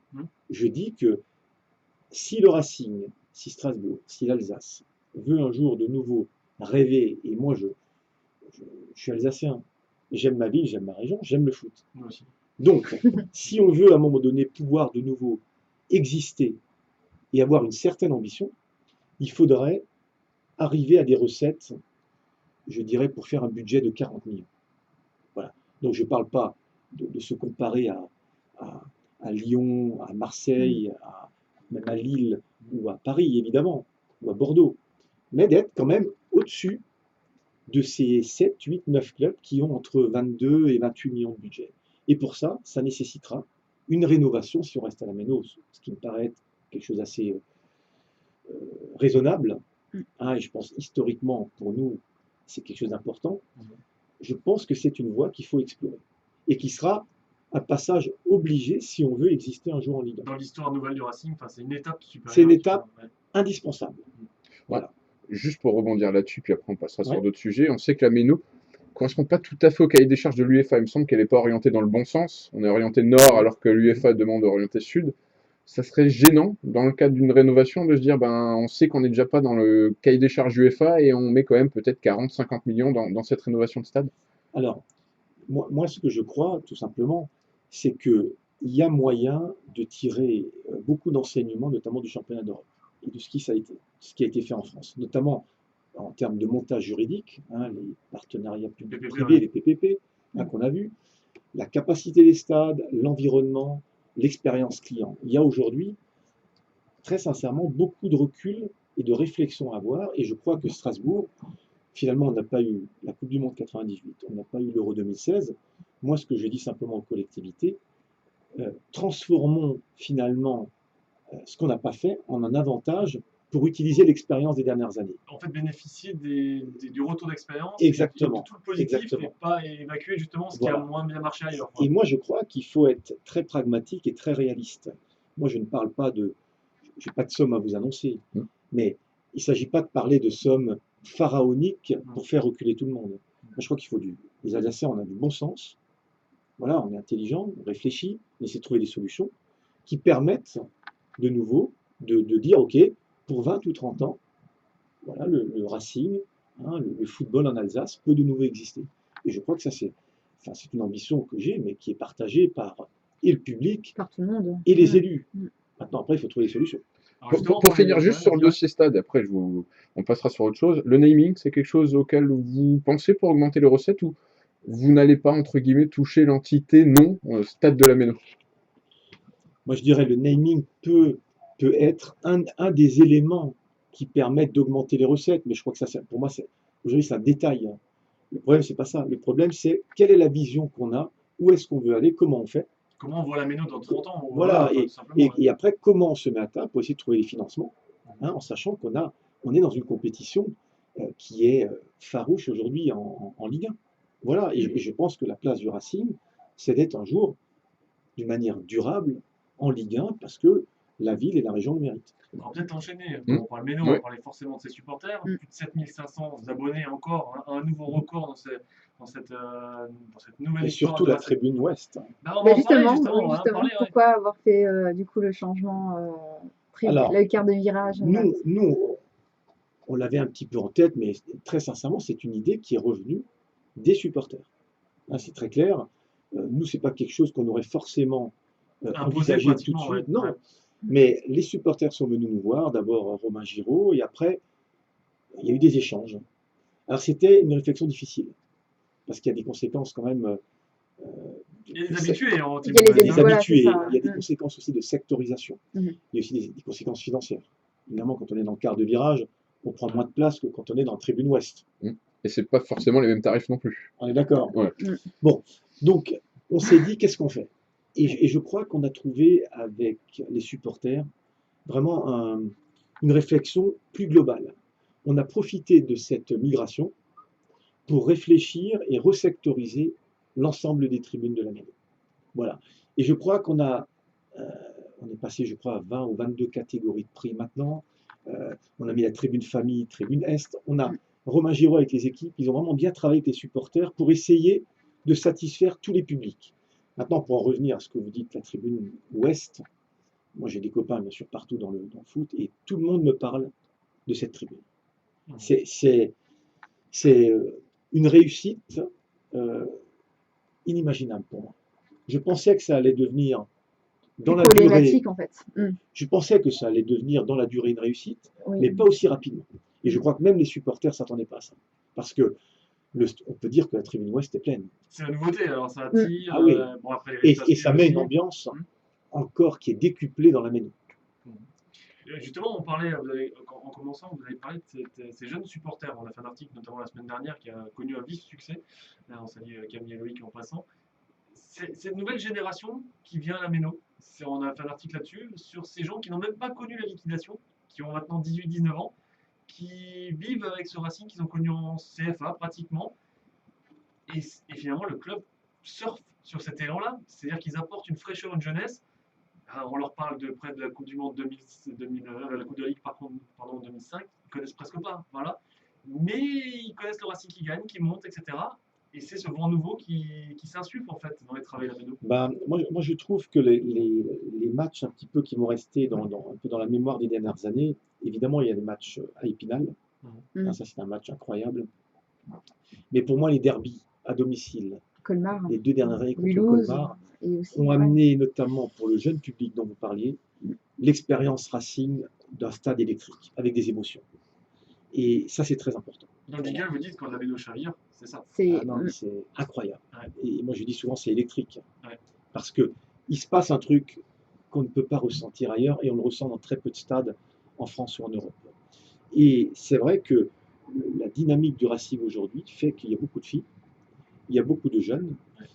Speaker 1: Je dis que si le Racing, si Strasbourg, si l'Alsace veut un jour de nouveau rêver, et moi je suis alsacien, j'aime ma ville, j'aime ma région, j'aime le foot.
Speaker 3: Moi aussi.
Speaker 1: Donc, si on veut à un moment donné pouvoir de nouveau exister et avoir une certaine ambition, il faudrait arriver à des recettes, je dirais, pour faire un budget de 40 millions. Voilà. Donc je ne parle pas de se comparer à Lyon, à Marseille, même à Lille ou à Paris, évidemment, ou à Bordeaux, mais d'être quand même au-dessus de ces 7, 8, 9 clubs qui ont entre 22 et 28 millions de budget. Et pour ça, ça nécessitera une rénovation si on reste à la Méno, ce qui me paraît être quelque chose d'assez raisonnable. Hein, et je pense historiquement, pour nous, c'est quelque chose d'important. Je pense que c'est une voie qu'il faut explorer et qui sera un passage obligé si on veut exister un jour en Ligue 1.
Speaker 3: Dans l'histoire nouvelle du Racing, c'est une étape supérieure.
Speaker 1: C'est une étape indispensable. Voilà.
Speaker 2: Juste pour rebondir là-dessus, puis après on passera sur
Speaker 1: Ouais.
Speaker 2: d'autres sujets. On sait que la Méno ne correspond pas tout à fait au cahier des charges de l'UEFA. Il me semble qu'elle n'est pas orientée dans le bon sens. On est orienté nord alors que l'UEFA demande d'orienter sud. Ça serait gênant, dans le cadre d'une rénovation, de se dire on sait qu'on n'est déjà pas dans le cahier des charges UEFA et on met quand même peut-être 40-50 millions dans cette rénovation de stade.
Speaker 1: Alors, moi, ce que je crois, tout simplement, c'est qu'il y a moyen de tirer beaucoup d'enseignements, notamment du championnat d'Europe et de ce qui a été fait en France, notamment en termes de montage juridique, hein, les partenariats publics-privés, les PPP, qu'on a vus, la capacité des stades, l'environnement, l'expérience client. Il y a aujourd'hui, très sincèrement, beaucoup de recul et de réflexion à avoir. Et je crois que Strasbourg, finalement, on n'a pas eu la Coupe du Monde 98, on n'a pas eu l'Euro 2016. Moi, ce que je dis simplement aux collectivités, transformons finalement ce qu'on n'a pas fait en un avantage pour utiliser l'expérience des dernières années.
Speaker 3: En fait, bénéficier du retour d'expérience,
Speaker 1: Exactement.
Speaker 3: de tout le positif,
Speaker 1: Exactement.
Speaker 3: et pas évacuer justement ce qui
Speaker 1: Voilà.
Speaker 3: a moins bien marché ailleurs. quoi.
Speaker 1: Et moi, je crois qu'il faut être très pragmatique et très réaliste. Moi, je ne parle pas de... Je n'ai pas de somme à vous annoncer, mais il ne s'agit pas de parler de sommes pharaoniques pour faire reculer tout le monde. Moi, je crois qu'il faut du... Les Alsaciens, on a du bon sens. Voilà, on est intelligent, on réfléchit, on essaie de trouver des solutions qui permettent de nouveau de dire, OK, pour 20 ou 30 ans, voilà, le Racing, hein, le football en Alsace peut de nouveau exister. Et je crois que ça, c'est une ambition que j'ai, mais qui est partagée par et le public
Speaker 4: Par tout le monde.
Speaker 1: et les élus. Maintenant, après, il faut trouver des solutions.
Speaker 3: Alors, justement,
Speaker 2: Pour finir
Speaker 3: les-
Speaker 2: juste sur le
Speaker 3: ouais,
Speaker 2: dossier stade, après on passera sur autre chose. Le naming, c'est quelque chose auquel vous pensez pour augmenter les recettes ou vous n'allez pas, entre guillemets, toucher l'entité non stade de la Méno?
Speaker 1: Moi, je dirais le naming peut être un des éléments qui permettent d'augmenter les recettes, mais je crois que ça pour moi, aujourd'hui, c'est un détail. Hein. Le problème, c'est pas ça. Le problème, c'est quelle est la vision qu'on a, où est-ce qu'on veut aller, comment on fait.
Speaker 3: Comment on voit la Méno dans 30 ans
Speaker 1: Voilà,
Speaker 3: tout simplement,
Speaker 1: et après, comment on se met à table pour essayer de trouver les financements, hein, en sachant on est dans une compétition qui est farouche aujourd'hui en Ligue 1. Voilà, et je pense que la place du Racing, c'est d'être un jour, d'une manière durable, en Ligue 1, parce que la ville et la région le méritent.
Speaker 3: On va peut-être enchaîner.
Speaker 2: Mm.
Speaker 3: On parle Méno, on
Speaker 2: Ouais.
Speaker 3: va parler forcément de ses supporters.
Speaker 4: Mm.
Speaker 3: Plus de 7500 abonnés encore, hein, un nouveau record dans cette nouvelle
Speaker 1: Et
Speaker 3: histoire.
Speaker 1: surtout
Speaker 3: de
Speaker 1: la
Speaker 3: Racing.
Speaker 1: tribune ouest.
Speaker 3: Bah, on va
Speaker 4: Mais
Speaker 3: en parler,
Speaker 4: justement,
Speaker 3: on va en parler, ouais.
Speaker 4: pourquoi avoir fait du coup le changement,
Speaker 1: Alors,
Speaker 4: le quart de virage
Speaker 1: Nous, on l'avait un petit peu en tête, mais très sincèrement, c'est une idée qui est revenue des supporters. Hein, c'est très clair. Nous, c'est pas quelque chose qu'on aurait forcément
Speaker 3: Imposé
Speaker 1: envisagé tout de
Speaker 3: pratiquement,
Speaker 1: suite.
Speaker 3: ouais.
Speaker 1: Non,
Speaker 3: Ouais.
Speaker 1: mais les supporters sont venus nous voir, d'abord Romain Giraud, et après, il y a eu des échanges. Alors, c'était une réflexion difficile, parce qu'il y a des conséquences quand même.
Speaker 3: Il y a des habitués en
Speaker 4: Il y a les
Speaker 1: Des
Speaker 4: voilà,
Speaker 1: habitués,
Speaker 4: c'est ça.
Speaker 1: il y a des conséquences aussi de sectorisation.
Speaker 4: Mhm.
Speaker 1: Il y a aussi des conséquences financières. Évidemment, quand on est dans le quart de virage, on prend moins de place que quand on est dans la tribune ouest.
Speaker 2: Et c'est pas forcément les mêmes tarifs non plus.
Speaker 1: On est d'accord?
Speaker 2: Ouais.
Speaker 1: Bon, donc, on s'est dit, qu'est-ce qu'on fait? Et je crois qu'on a trouvé avec les supporters vraiment une réflexion plus globale. On a profité de cette migration pour réfléchir et resectoriser l'ensemble des tribunes de la Méno. Voilà. Et je crois qu'on est passé, je crois, à 20 ou 22 catégories de prix maintenant. On a mis la tribune famille, tribune Est. Romain Giraud avec les équipes, ils ont vraiment bien travaillé avec les supporters pour essayer de satisfaire tous les publics. Maintenant, pour en revenir à ce que vous dites, la tribune Ouest, moi j'ai des copains bien sûr partout dans le foot et tout le monde me parle de cette tribune. C'est une réussite inimaginable pour moi. Je pensais que ça allait devenir dans la durée.
Speaker 4: Problématique en fait.
Speaker 1: Je pensais que ça allait devenir dans la durée une réussite,
Speaker 4: Oui.
Speaker 1: mais pas aussi rapidement. Et je crois que même les supporters ne s'attendaient pas à ça. Parce que on peut dire que la tribune ouest est pleine.
Speaker 3: C'est la nouveauté, alors ça attire.
Speaker 1: Ah oui.
Speaker 3: Bon, après,
Speaker 1: Et ça met une
Speaker 3: aussi.
Speaker 1: ambiance encore qui est décuplée dans la Méno.
Speaker 3: Justement, en commençant, vous avez parlé de ces jeunes supporters. On a fait un article notamment la semaine dernière qui a connu un vif succès. Là, on salue Camille et Loïc en passant. Cette nouvelle génération qui vient à la Méno, on a fait un article là-dessus, sur ces gens qui n'ont même pas connu la liquidation, qui ont maintenant 18-19 ans, qui vivent avec ce Racing qu'ils ont connu en CFA pratiquement. Et finalement, le club surfe sur cet élan-là. C'est-à-dire qu'ils apportent une fraîcheur, une jeunesse. On leur parle de près de la Coupe du Monde 2000, la Coupe de la Ligue pardon, 2005. Ils connaissent presque pas, voilà. Mais ils connaissent le Racing qui gagne, qui monte, etc. Et c'est ce vent nouveau qui s'insuffle en fait dans les travaux de la Méno.
Speaker 1: Moi, je trouve que les matchs un petit peu qui m'ont resté un peu dans la mémoire des dernières années, évidemment, il y a les matchs à Épinal. Ça, c'est un match incroyable. Mais pour moi, les derbies à domicile,
Speaker 4: Colmar,
Speaker 1: les deux dernières années contre
Speaker 4: Mulhouse,
Speaker 1: Colmar,
Speaker 4: et aussi,
Speaker 1: ont amené notamment pour le jeune public dont vous parliez, l'expérience Racing d'un stade électrique avec des émotions. Et ça, c'est très important.
Speaker 3: Dans le jingle, vous dites qu'on avait nos chavires, c'est ça.
Speaker 4: C'est
Speaker 1: Ah non, mais c'est incroyable.
Speaker 3: Ouais.
Speaker 1: Et moi, je dis souvent, c'est électrique.
Speaker 3: Ouais.
Speaker 1: Parce que il se passe un truc qu'on ne peut pas ressentir ailleurs, et on le ressent dans très peu de stades en France ou en Europe. Et c'est vrai que la dynamique du Racing aujourd'hui fait qu'il y a beaucoup de filles, il y a beaucoup de jeunes,
Speaker 3: Ouais.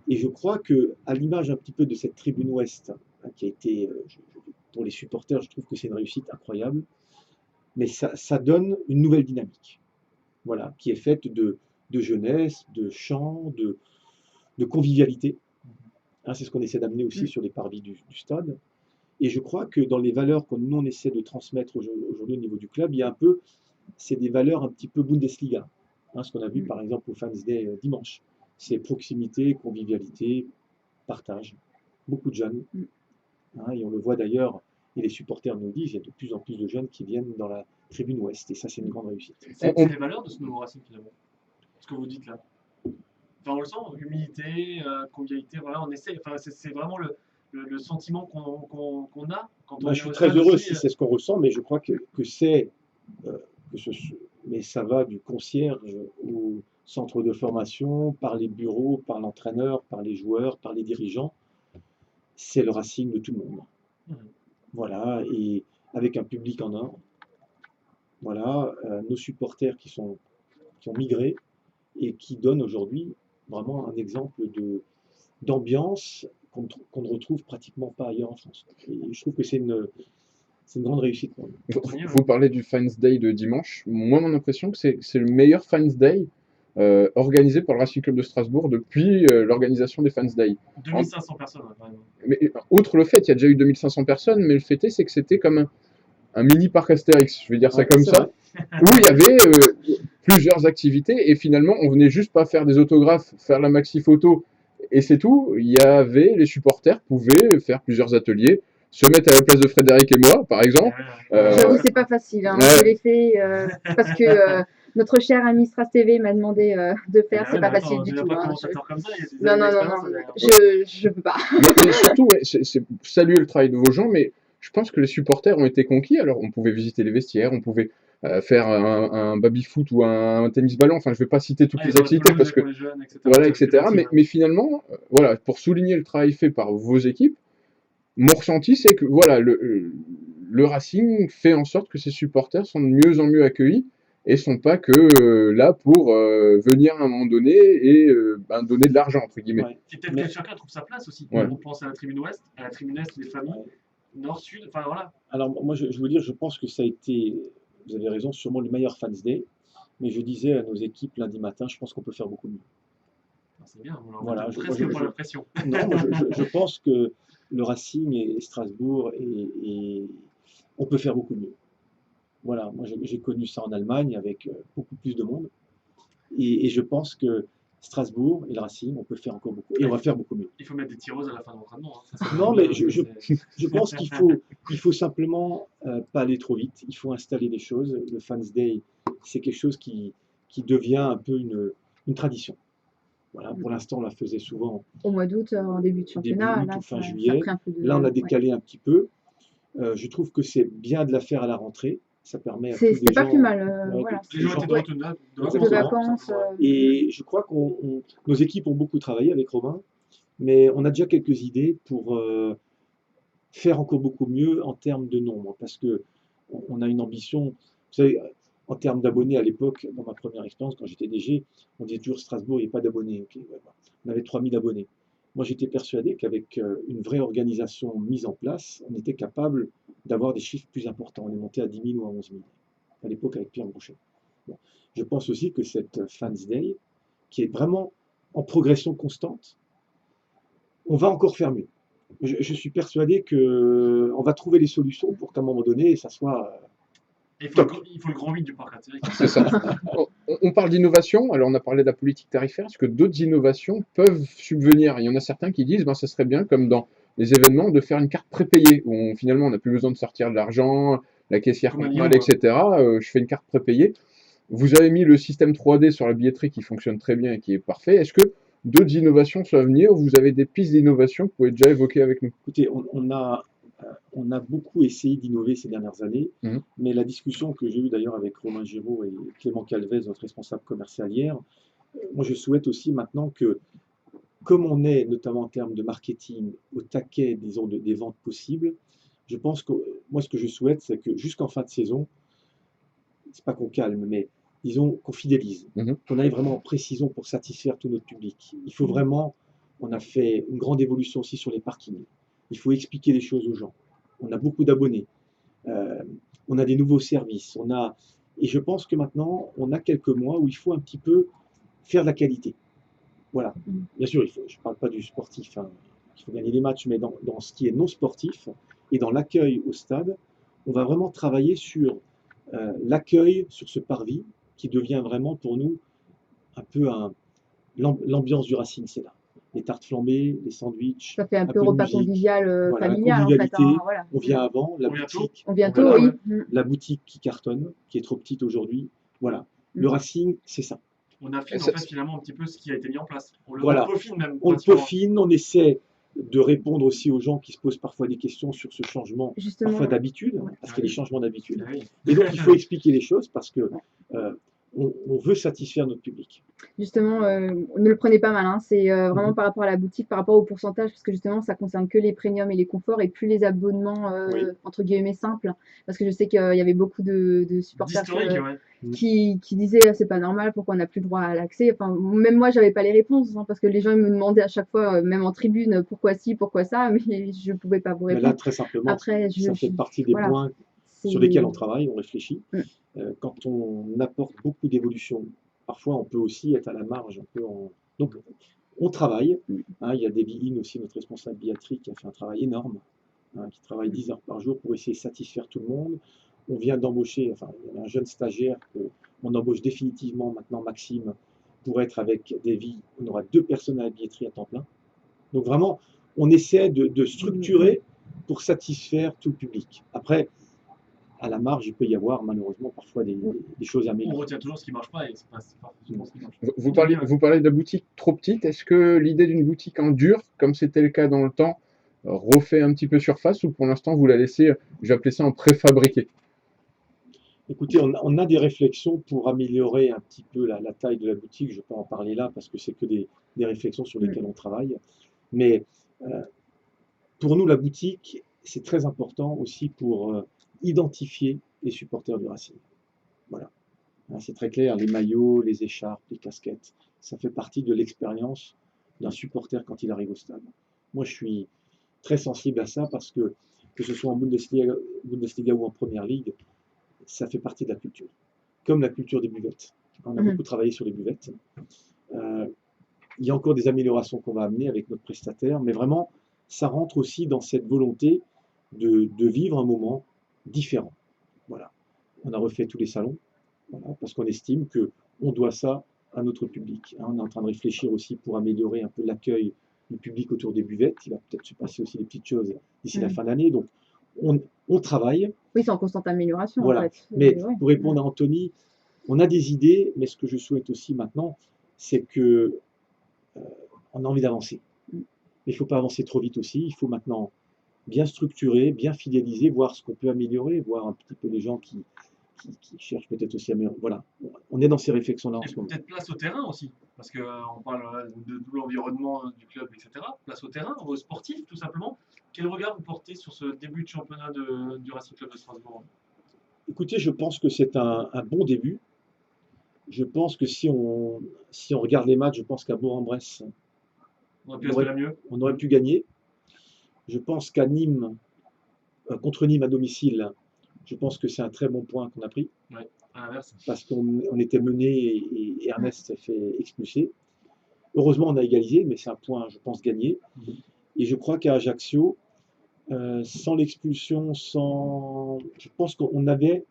Speaker 1: et je crois que, à l'image un petit peu de cette tribune ouest, hein, qui a été, pour les supporters, je trouve que c'est une réussite incroyable, mais ça donne une nouvelle dynamique, voilà, qui est faite de jeunesse, de chant, de convivialité. Hein, c'est ce qu'on essaie d'amener aussi sur les parvis du stade. Et je crois que dans les valeurs que nous on essaie de transmettre aujourd'hui au niveau du club, il y a un peu, c'est des valeurs un petit peu Bundesliga. Hein, ce qu'on a vu par exemple au Fans Day dimanche. C'est proximité, convivialité, partage. Beaucoup de jeunes. Hein, et on le voit d'ailleurs, et les supporters nous le disent, il y a de plus en plus de jeunes qui viennent dans la tribune ouest. Et ça, c'est une grande réussite.
Speaker 3: C'est les valeurs de ce nouveau Racing finalement. Ce que vous dites là. Enfin, on le sent, humilité, convivialité, voilà, on essaie, enfin, c'est vraiment le sentiment qu'on a quand on
Speaker 1: Moi,
Speaker 3: est
Speaker 1: je suis
Speaker 3: au
Speaker 1: très
Speaker 3: stade
Speaker 1: heureux
Speaker 3: aussi,
Speaker 1: si c'est ce qu'on ressent, mais je crois que c'est, mais ça va du concierge au centre de formation, par les bureaux, par l'entraîneur, par les joueurs, par les dirigeants. C'est le Racing de tout le monde. Voilà, et avec un public en or. Voilà, nos supporters qui ont migré et qui donnent aujourd'hui vraiment un exemple d'ambiance qu'on ne retrouve pratiquement pas ailleurs en France. Et je trouve que c'est une grande réussite pour nous.
Speaker 2: Vous parlez du Fans Day de dimanche. Moi, mon impression, que c'est le meilleur Fans Day organisé par le Racing Club de Strasbourg depuis l'organisation des Fans Day.
Speaker 3: 2500 personnes, quand même.
Speaker 2: Mais, outre le fait, il y a déjà eu 2500 personnes, mais le fait est, c'est que c'était comme un mini parc Astérix, je vais dire ça
Speaker 1: Ouais,
Speaker 2: comme
Speaker 1: c'est
Speaker 2: ça,
Speaker 1: vrai.
Speaker 2: où il y avait plusieurs activités, et finalement, on venait juste pas faire des autographes, faire la maxi photo, et c'est tout. Il y avait, les supporters pouvaient faire plusieurs ateliers, se mettre à la place de Frédéric et moi, par exemple.
Speaker 4: J'avoue, c'est pas facile. Hein.
Speaker 2: ouais.
Speaker 4: Je l'ai fait parce que notre cher ami Stras TV m'a demandé de faire. C'est pas facile du tout.
Speaker 3: Pas
Speaker 4: Hein.
Speaker 3: commentateur comme ça, il y a des
Speaker 4: Non,
Speaker 3: années
Speaker 4: non, non,
Speaker 3: d'expérience,
Speaker 4: non. Je peux pas.
Speaker 2: Mais surtout, ouais, c'est saluer le travail de vos gens, mais je pense que les supporters ont été conquis. Alors, on pouvait visiter les vestiaires, on pouvait faire un baby-foot ou un tennis-ballon. Enfin, je vais pas citer toutes les activités parce que
Speaker 3: pour les jeunes, etc.
Speaker 2: voilà, etc. Mais finalement, voilà, pour souligner le travail fait par vos équipes, mon ressenti, c'est que voilà, le Racing fait en sorte que ses supporters sont de mieux en mieux accueillis et sont pas que là pour venir à un moment donné et donner de l'argent, entre guillemets.
Speaker 1: Ouais.
Speaker 3: Et peut-être que chacun trouve sa place aussi.
Speaker 2: Ouais.
Speaker 3: On pense à la tribune ouest, les familles, nord, sud, enfin voilà.
Speaker 1: Alors moi, je veux dire, je pense que ça a été, vous avez raison, sûrement le meilleur Fans Day. Mais je disais à nos équipes lundi matin, je pense qu'on peut faire beaucoup mieux.
Speaker 3: C'est bien, on
Speaker 1: Voilà,
Speaker 3: a presque pas la pression.
Speaker 1: Non, moi, je pense que le Racing et Strasbourg, on peut faire beaucoup mieux. Voilà, moi j'ai connu ça en Allemagne avec beaucoup plus de monde. Et je pense que Strasbourg et le Racing, on peut faire encore beaucoup. Et on va faire beaucoup mieux.
Speaker 3: Il faut mettre des tireuses à la fin de l'entraînement. Hein.
Speaker 1: Non, mais je pense qu'il faut simplement pas aller trop vite. Il faut installer les choses. Le Fans Day, c'est quelque chose qui devient un peu une tradition. Voilà, pour l'instant, on la faisait souvent
Speaker 4: Au mois d'août, en début de championnat.
Speaker 1: début août
Speaker 4: Là,
Speaker 1: ou fin
Speaker 4: ça
Speaker 1: juillet.
Speaker 4: a pris un peu de...
Speaker 1: Là, on a
Speaker 4: ouais.
Speaker 1: décalé un petit peu. Je trouve que c'est bien de la faire à la rentrée. Ça permet à tous les
Speaker 4: C'était pas
Speaker 1: gens,
Speaker 4: plus mal.
Speaker 1: ouais,
Speaker 4: Voilà.
Speaker 3: Les gens étaient de
Speaker 4: Ouais.
Speaker 3: retour de
Speaker 4: De vacances.
Speaker 1: Et je crois que nos équipes ont beaucoup travaillé avec Romain, mais on a déjà quelques idées pour faire encore beaucoup mieux en termes de nombre, parce que on a une ambition. Vous savez, en termes d'abonnés à l'époque, dans ma première expérience, quand j'étais DG, on disait toujours Strasbourg, il n'y a pas d'abonnés. Okay, ouais, bah, on avait 3000 abonnés. Moi, j'étais persuadé qu'avec une vraie organisation mise en place, on était capable d'avoir des chiffres plus importants. On est monté à 10 000 ou à 11 000, à l'époque avec Pierre Brochet. Bon. Je pense aussi que cette Fans Day, qui est vraiment en progression constante, on va encore faire mieux. Je suis persuadé qu'on va trouver les solutions pour qu'à un moment donné, ça soit
Speaker 3: il faut le grand 8 du parc Astérix.
Speaker 2: C'est ça. On parle d'innovation, alors on a parlé de la politique tarifaire, est-ce que d'autres innovations peuvent subvenir? Il y en a certains qui disent, ça serait bien, comme dans les événements, de faire une carte prépayée, où finalement on n'a plus besoin de sortir de l'argent, la caissière compte mal, etc. Je fais une carte prépayée. Vous avez mis le système 3D sur la billetterie qui fonctionne très bien et qui est parfait. Est-ce que d'autres innovations sont à venir, ou vous avez des pistes d'innovation que vous pouvez déjà évoquer avec nous?
Speaker 1: Écoutez, on a On a beaucoup essayé d'innover ces dernières années,
Speaker 2: Mhm.
Speaker 1: mais la discussion que j'ai eue d'ailleurs avec Romain Giraud et Clément Calvez, notre responsable commercial hier, moi je souhaite aussi maintenant que, comme on est notamment en termes de marketing au taquet, disons, des ventes possibles, je pense que moi ce que je souhaite, c'est que jusqu'en fin de saison, c'est pas qu'on calme, mais disons qu'on fidélise,
Speaker 2: Mhm.
Speaker 1: qu'on aille vraiment en précision pour satisfaire tout notre public. Il faut vraiment, on a fait une grande évolution aussi sur les parkings. Il faut expliquer les choses aux gens. On a beaucoup d'abonnés, euh, on a des nouveaux services, et je pense que maintenant, on a quelques mois où il faut un petit peu faire de la qualité. Voilà.
Speaker 4: Mm.
Speaker 1: Bien sûr, je ne parle pas du sportif, hein. Il faut gagner des matchs, mais dans ce qui est non sportif et dans l'accueil au stade, on va vraiment travailler sur l'accueil sur ce parvis qui devient vraiment pour nous un peu l'ambiance du Racing, c'est là. Les tartes flambées, les sandwichs,
Speaker 4: Ça fait un
Speaker 1: un
Speaker 4: peu
Speaker 1: peu de
Speaker 4: repas
Speaker 1: musique.
Speaker 4: convivial,
Speaker 1: Voilà, la
Speaker 4: familial en fait, hein,
Speaker 1: convivialité,
Speaker 4: voilà.
Speaker 1: on vient avant, la
Speaker 3: On vient tôt.
Speaker 1: boutique,
Speaker 4: On vient tôt,
Speaker 3: Voilà,
Speaker 4: oui.
Speaker 3: ouais.
Speaker 1: la boutique qui cartonne, qui est trop petite aujourd'hui. Voilà. Le
Speaker 4: Mm.
Speaker 1: Racing, c'est ça.
Speaker 3: On affine
Speaker 2: Et
Speaker 3: en
Speaker 2: ça-
Speaker 3: fait finalement un petit peu ce qui a été mis en place. On le
Speaker 1: Voilà.
Speaker 3: peaufine même.
Speaker 1: On le
Speaker 3: pratiquement.
Speaker 1: peaufine, on essaie de répondre aussi aux gens qui se posent parfois des questions sur ce changement,
Speaker 4: Justement,
Speaker 1: parfois d'habitude,
Speaker 4: ouais.
Speaker 1: parce qu'il y a des changements d'habitude.
Speaker 3: Ah oui.
Speaker 1: Et donc, il faut expliquer les choses parce que on veut satisfaire notre public.
Speaker 4: Justement, ne le prenez pas mal, hein. C'est vraiment
Speaker 1: Mhm.
Speaker 4: par rapport à la boutique, par rapport au pourcentage, parce que justement, ça concerne que les premiums et les conforts et plus les abonnements
Speaker 1: Oui.
Speaker 4: entre guillemets simples. Parce que je sais qu'il y avait beaucoup de supporters
Speaker 3: D'historique, ouais.
Speaker 4: qui disaient ah, c'est pas normal, pourquoi on n'a plus le droit à l'accès. Enfin, même moi, j'avais pas les réponses, hein, parce que les gens ils me demandaient à chaque fois, même en tribune, pourquoi ci, pourquoi ça, mais je pouvais pas vous
Speaker 1: Mais là,
Speaker 4: répondre.
Speaker 1: très simplement,
Speaker 4: Après,
Speaker 1: ça fait partie des
Speaker 4: voilà,
Speaker 1: points sur
Speaker 4: c'est
Speaker 1: lesquels on travaille, on réfléchit.
Speaker 4: Mm.
Speaker 1: Quand on apporte beaucoup d'évolution, parfois on peut aussi être à la marge. Donc, on travaille.
Speaker 4: Mm.
Speaker 1: Hein, il y a Debbie In aussi, notre responsable billetterie, qui a fait un travail énorme, hein, qui travaille 10 heures par jour pour essayer de satisfaire tout le monde. On vient d'embaucher, enfin, il y a un jeune stagiaire qu'on embauche définitivement maintenant, Maxime, pour être avec Debbie. On aura 2 personnes à la billetterie à temps plein. Donc vraiment, on essaie de structurer pour satisfaire tout le public. Après, à la marge, il peut y avoir malheureusement parfois des choses à
Speaker 3: On
Speaker 1: améliorer.
Speaker 3: retient toujours ce qui marche pas et c'est pas forcément ce qui marche.
Speaker 2: Vous parlez de la boutique trop petite. Est-ce que l'idée d'une boutique en dur, comme c'était le cas dans le temps, refait un petit peu surface ou pour l'instant vous la laissez, je vais appeler ça en préfabriqué?
Speaker 1: Écoutez, on a des réflexions pour améliorer un petit peu la taille de la boutique. Je ne vais pas en parler là parce que c'est que des réflexions sur lesquelles on travaille. Mais pour nous, la boutique, c'est très important aussi pour identifier les supporters du Racing. Voilà. Hein, c'est très clair, les maillots, les écharpes, les casquettes, ça fait partie de l'expérience d'un supporter quand il arrive au stade. Moi, je suis très sensible à ça parce que ce soit en Bundesliga ou en Première Ligue, ça fait partie de la culture. Comme la culture des buvettes. On a beaucoup travaillé sur les buvettes. Il y a encore des améliorations qu'on va amener avec notre prestataire, mais vraiment, ça rentre aussi dans cette volonté de vivre un moment différent. Voilà. On a refait tous les salons, voilà, parce qu'on estime qu'on doit ça à notre public. Hein, on est en train de réfléchir aussi pour améliorer un peu l'accueil du public autour des buvettes. Il va peut-être se passer aussi des petites choses d'ici la fin d'année. Donc, on travaille.
Speaker 4: Oui, c'est en constante amélioration
Speaker 1: Voilà.
Speaker 4: en fait.
Speaker 1: Mais
Speaker 4: Ouais.
Speaker 1: pour répondre à Anthony, on a des idées, mais ce que je souhaite aussi maintenant, c'est que on a envie d'avancer. Mais il ne faut pas avancer trop vite aussi. Il faut maintenant bien structurer, bien fidéliser, voir ce qu'on peut améliorer, voir un petit peu les gens qui cherchent peut-être aussi à améliorer. Voilà, on est dans ces réflexions-là en
Speaker 3: Et
Speaker 1: ce moment.
Speaker 3: peut-être place au terrain aussi, parce qu'on parle de tout l'environnement du club, etc. Place au terrain, aux sportifs tout simplement. Quel regard vous portez sur ce début de championnat du Racing Club de Strasbourg?
Speaker 1: Écoutez, je pense que c'est un bon début. Je pense que si on regarde les matchs, je pense qu'à Bourg-en-Bresse,
Speaker 3: On aurait pu espérer mieux.
Speaker 1: on aurait pu gagner. Je pense qu'à Nîmes, contre Nîmes à domicile, je pense que c'est un très bon point qu'on a pris.
Speaker 3: Ouais, à l'inverse.
Speaker 1: Parce qu'on était mené et Ernest s'est fait expulser. Heureusement, on a égalisé, mais c'est un point, je pense, gagné. Et je crois qu'à Ajaccio, sans l'expulsion, je pense qu'on avait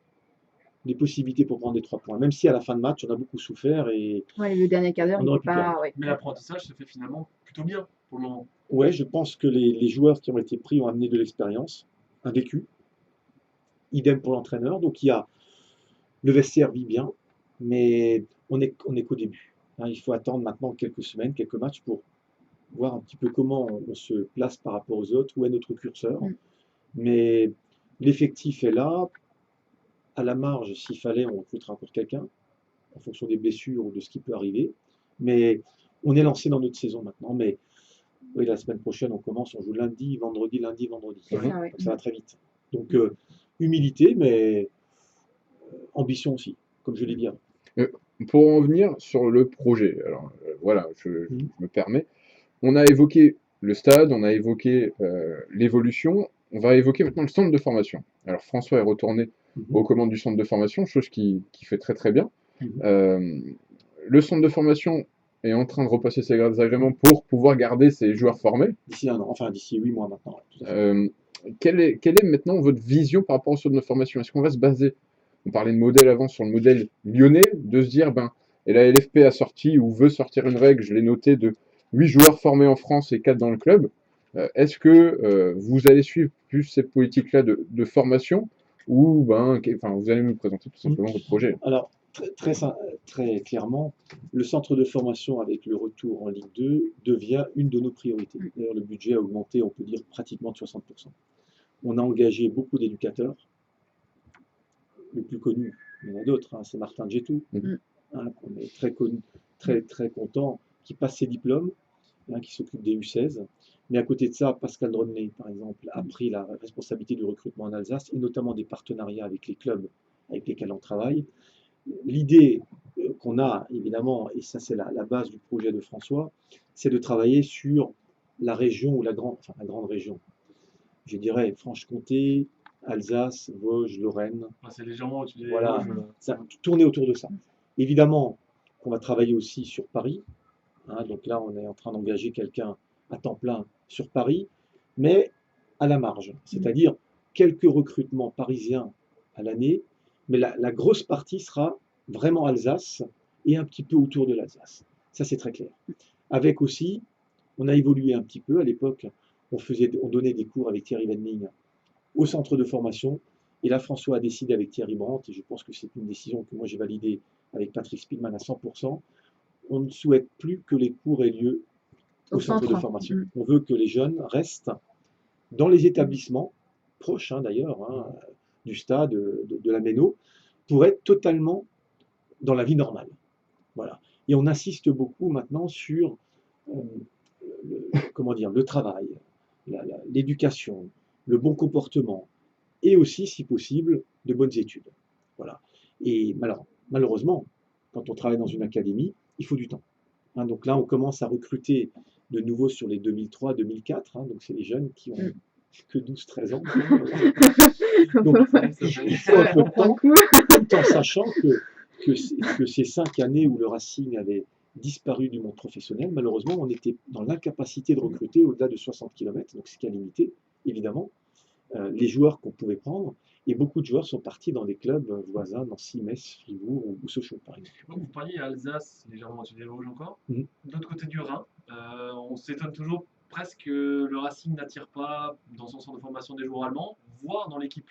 Speaker 1: des possibilités pour prendre des 3 points. Même si à la fin de match, on a beaucoup souffert et
Speaker 4: Ouais, le dernier quart d'heure,
Speaker 1: on
Speaker 4: il
Speaker 1: aurait
Speaker 4: n'était
Speaker 1: pu perdre.
Speaker 4: pas. Ouais.
Speaker 3: Mais l'apprentissage se fait finalement plutôt bien pour le moment.
Speaker 1: Ouais, je pense que les joueurs qui ont été pris ont amené de l'expérience, un vécu. Idem pour l'entraîneur. Donc le vestiaire vit bien, mais on est qu'au début. Hein, il faut attendre maintenant quelques semaines, quelques matchs pour voir un petit peu comment on se place par rapport aux autres, où est notre curseur. Mais l'effectif est là. À la marge, s'il fallait, on recrutera encore quelqu'un, en fonction des blessures ou de ce qui peut arriver. Mais on est lancé dans notre saison maintenant. Mais oui, la semaine prochaine, on commence, on joue lundi, vendredi, lundi, vendredi.
Speaker 4: C'est ça, ouais.
Speaker 1: Donc ça va très vite. Donc humilité, mais ambition aussi, comme je l'ai dit avant.
Speaker 2: Pour en venir sur le projet, alors voilà, je
Speaker 1: Mhm.
Speaker 2: me permets. On a évoqué le stade, on a évoqué l'évolution, on va évoquer maintenant le centre de formation. Alors François est retourné aux commandes du centre de formation, chose qui fait très très bien.
Speaker 1: Mhm.
Speaker 2: Le centre de formation est en train de repasser ses grades d'agrément pour pouvoir garder ses joueurs formés.
Speaker 1: D'ici un an, enfin d'ici 8 mois maintenant. Ouais, tout à fait.
Speaker 2: Quelle est maintenant votre vision par rapport au centre de formation? Est-ce qu'on va se baser, on parlait de modèle avant, sur le modèle lyonnais, de se dire, ben, et la LFP a sorti ou veut sortir une règle, je l'ai noté, de 8 joueurs formés en France et 4 dans le club. Est-ce que vous allez suivre plus cette politique-là de formation ou ben, enfin, vous allez nous présenter tout simplement votre projet?
Speaker 1: Alors, très clairement, le centre de formation avec le retour en Ligue 2 devient une de nos priorités. D'ailleurs, le budget a augmenté, on peut dire, pratiquement de 60%. On a engagé beaucoup d'éducateurs. Le plus connu, il y en a d'autres, hein, c'est Martin Djetou, hein, qu'on est très connu, très content, qui passe ses diplômes, hein, qui s'occupe des U16. Mais à côté de ça, Pascal Dronley, par exemple, a pris la responsabilité du recrutement en Alsace et notamment des partenariats avec les clubs avec lesquels on travaille. L'idée qu'on a, évidemment, et ça c'est la base du projet de François, c'est de travailler sur la région ou la grande région. Je dirais Franche-Comté, Alsace, Vosges, Lorraine.
Speaker 3: C'est légèrement au-dessus des
Speaker 1: Voilà,
Speaker 3: Vosges.
Speaker 1: ça, tourner autour de ça. Évidemment qu'on va travailler aussi sur Paris. Hein, donc là, on est en train d'engager quelqu'un à temps plein sur Paris, mais à la marge. C'est-à-dire quelques recrutements parisiens à l'année, mais la grosse partie sera vraiment Alsace et un petit peu autour de l'Alsace. Ça, c'est très clair. Avec aussi, on a évolué un petit peu. À l'époque, on donnait des cours avec Thierry Venning au centre de formation. Et là, François a décidé avec Thierry Brandt, et je pense que c'est une décision que moi j'ai validée avec Patrick Spielmann à 100%, on ne souhaite plus que les cours aient lieu au centre de formation. On veut que les jeunes restent dans les établissements, proches d'ailleurs, du stade, de la Méno, pour être totalement dans la vie normale. Voilà. Et on insiste beaucoup maintenant sur le travail, l'éducation, le bon comportement, et aussi, si possible, de bonnes études. Voilà. Et malheureusement, quand on travaille dans une académie, il faut du temps. Hein, donc là, on commence à recruter de nouveau sur les 2003-2004. Hein, donc c'est les jeunes qui ont que 12-13 ans. Donc il faut un peu de temps, tout en sachant que ces 5 années où le Racing avait disparu du monde professionnel, malheureusement, on était dans l'incapacité de recruter au-delà de 60 km, donc ce qui a limité, évidemment, les joueurs qu'on pouvait prendre. Et beaucoup de joueurs sont partis dans des clubs voisins, Nancy, Metz, Fribourg ou Sochaux, par exemple.
Speaker 3: Donc, vous parliez Alsace, légèrement au-dessus des Vosges encore. De l'autre côté du Rhin, on s'étonne toujours presque que le Racing n'attire pas dans son centre de formation des joueurs allemands, voire dans l'équipe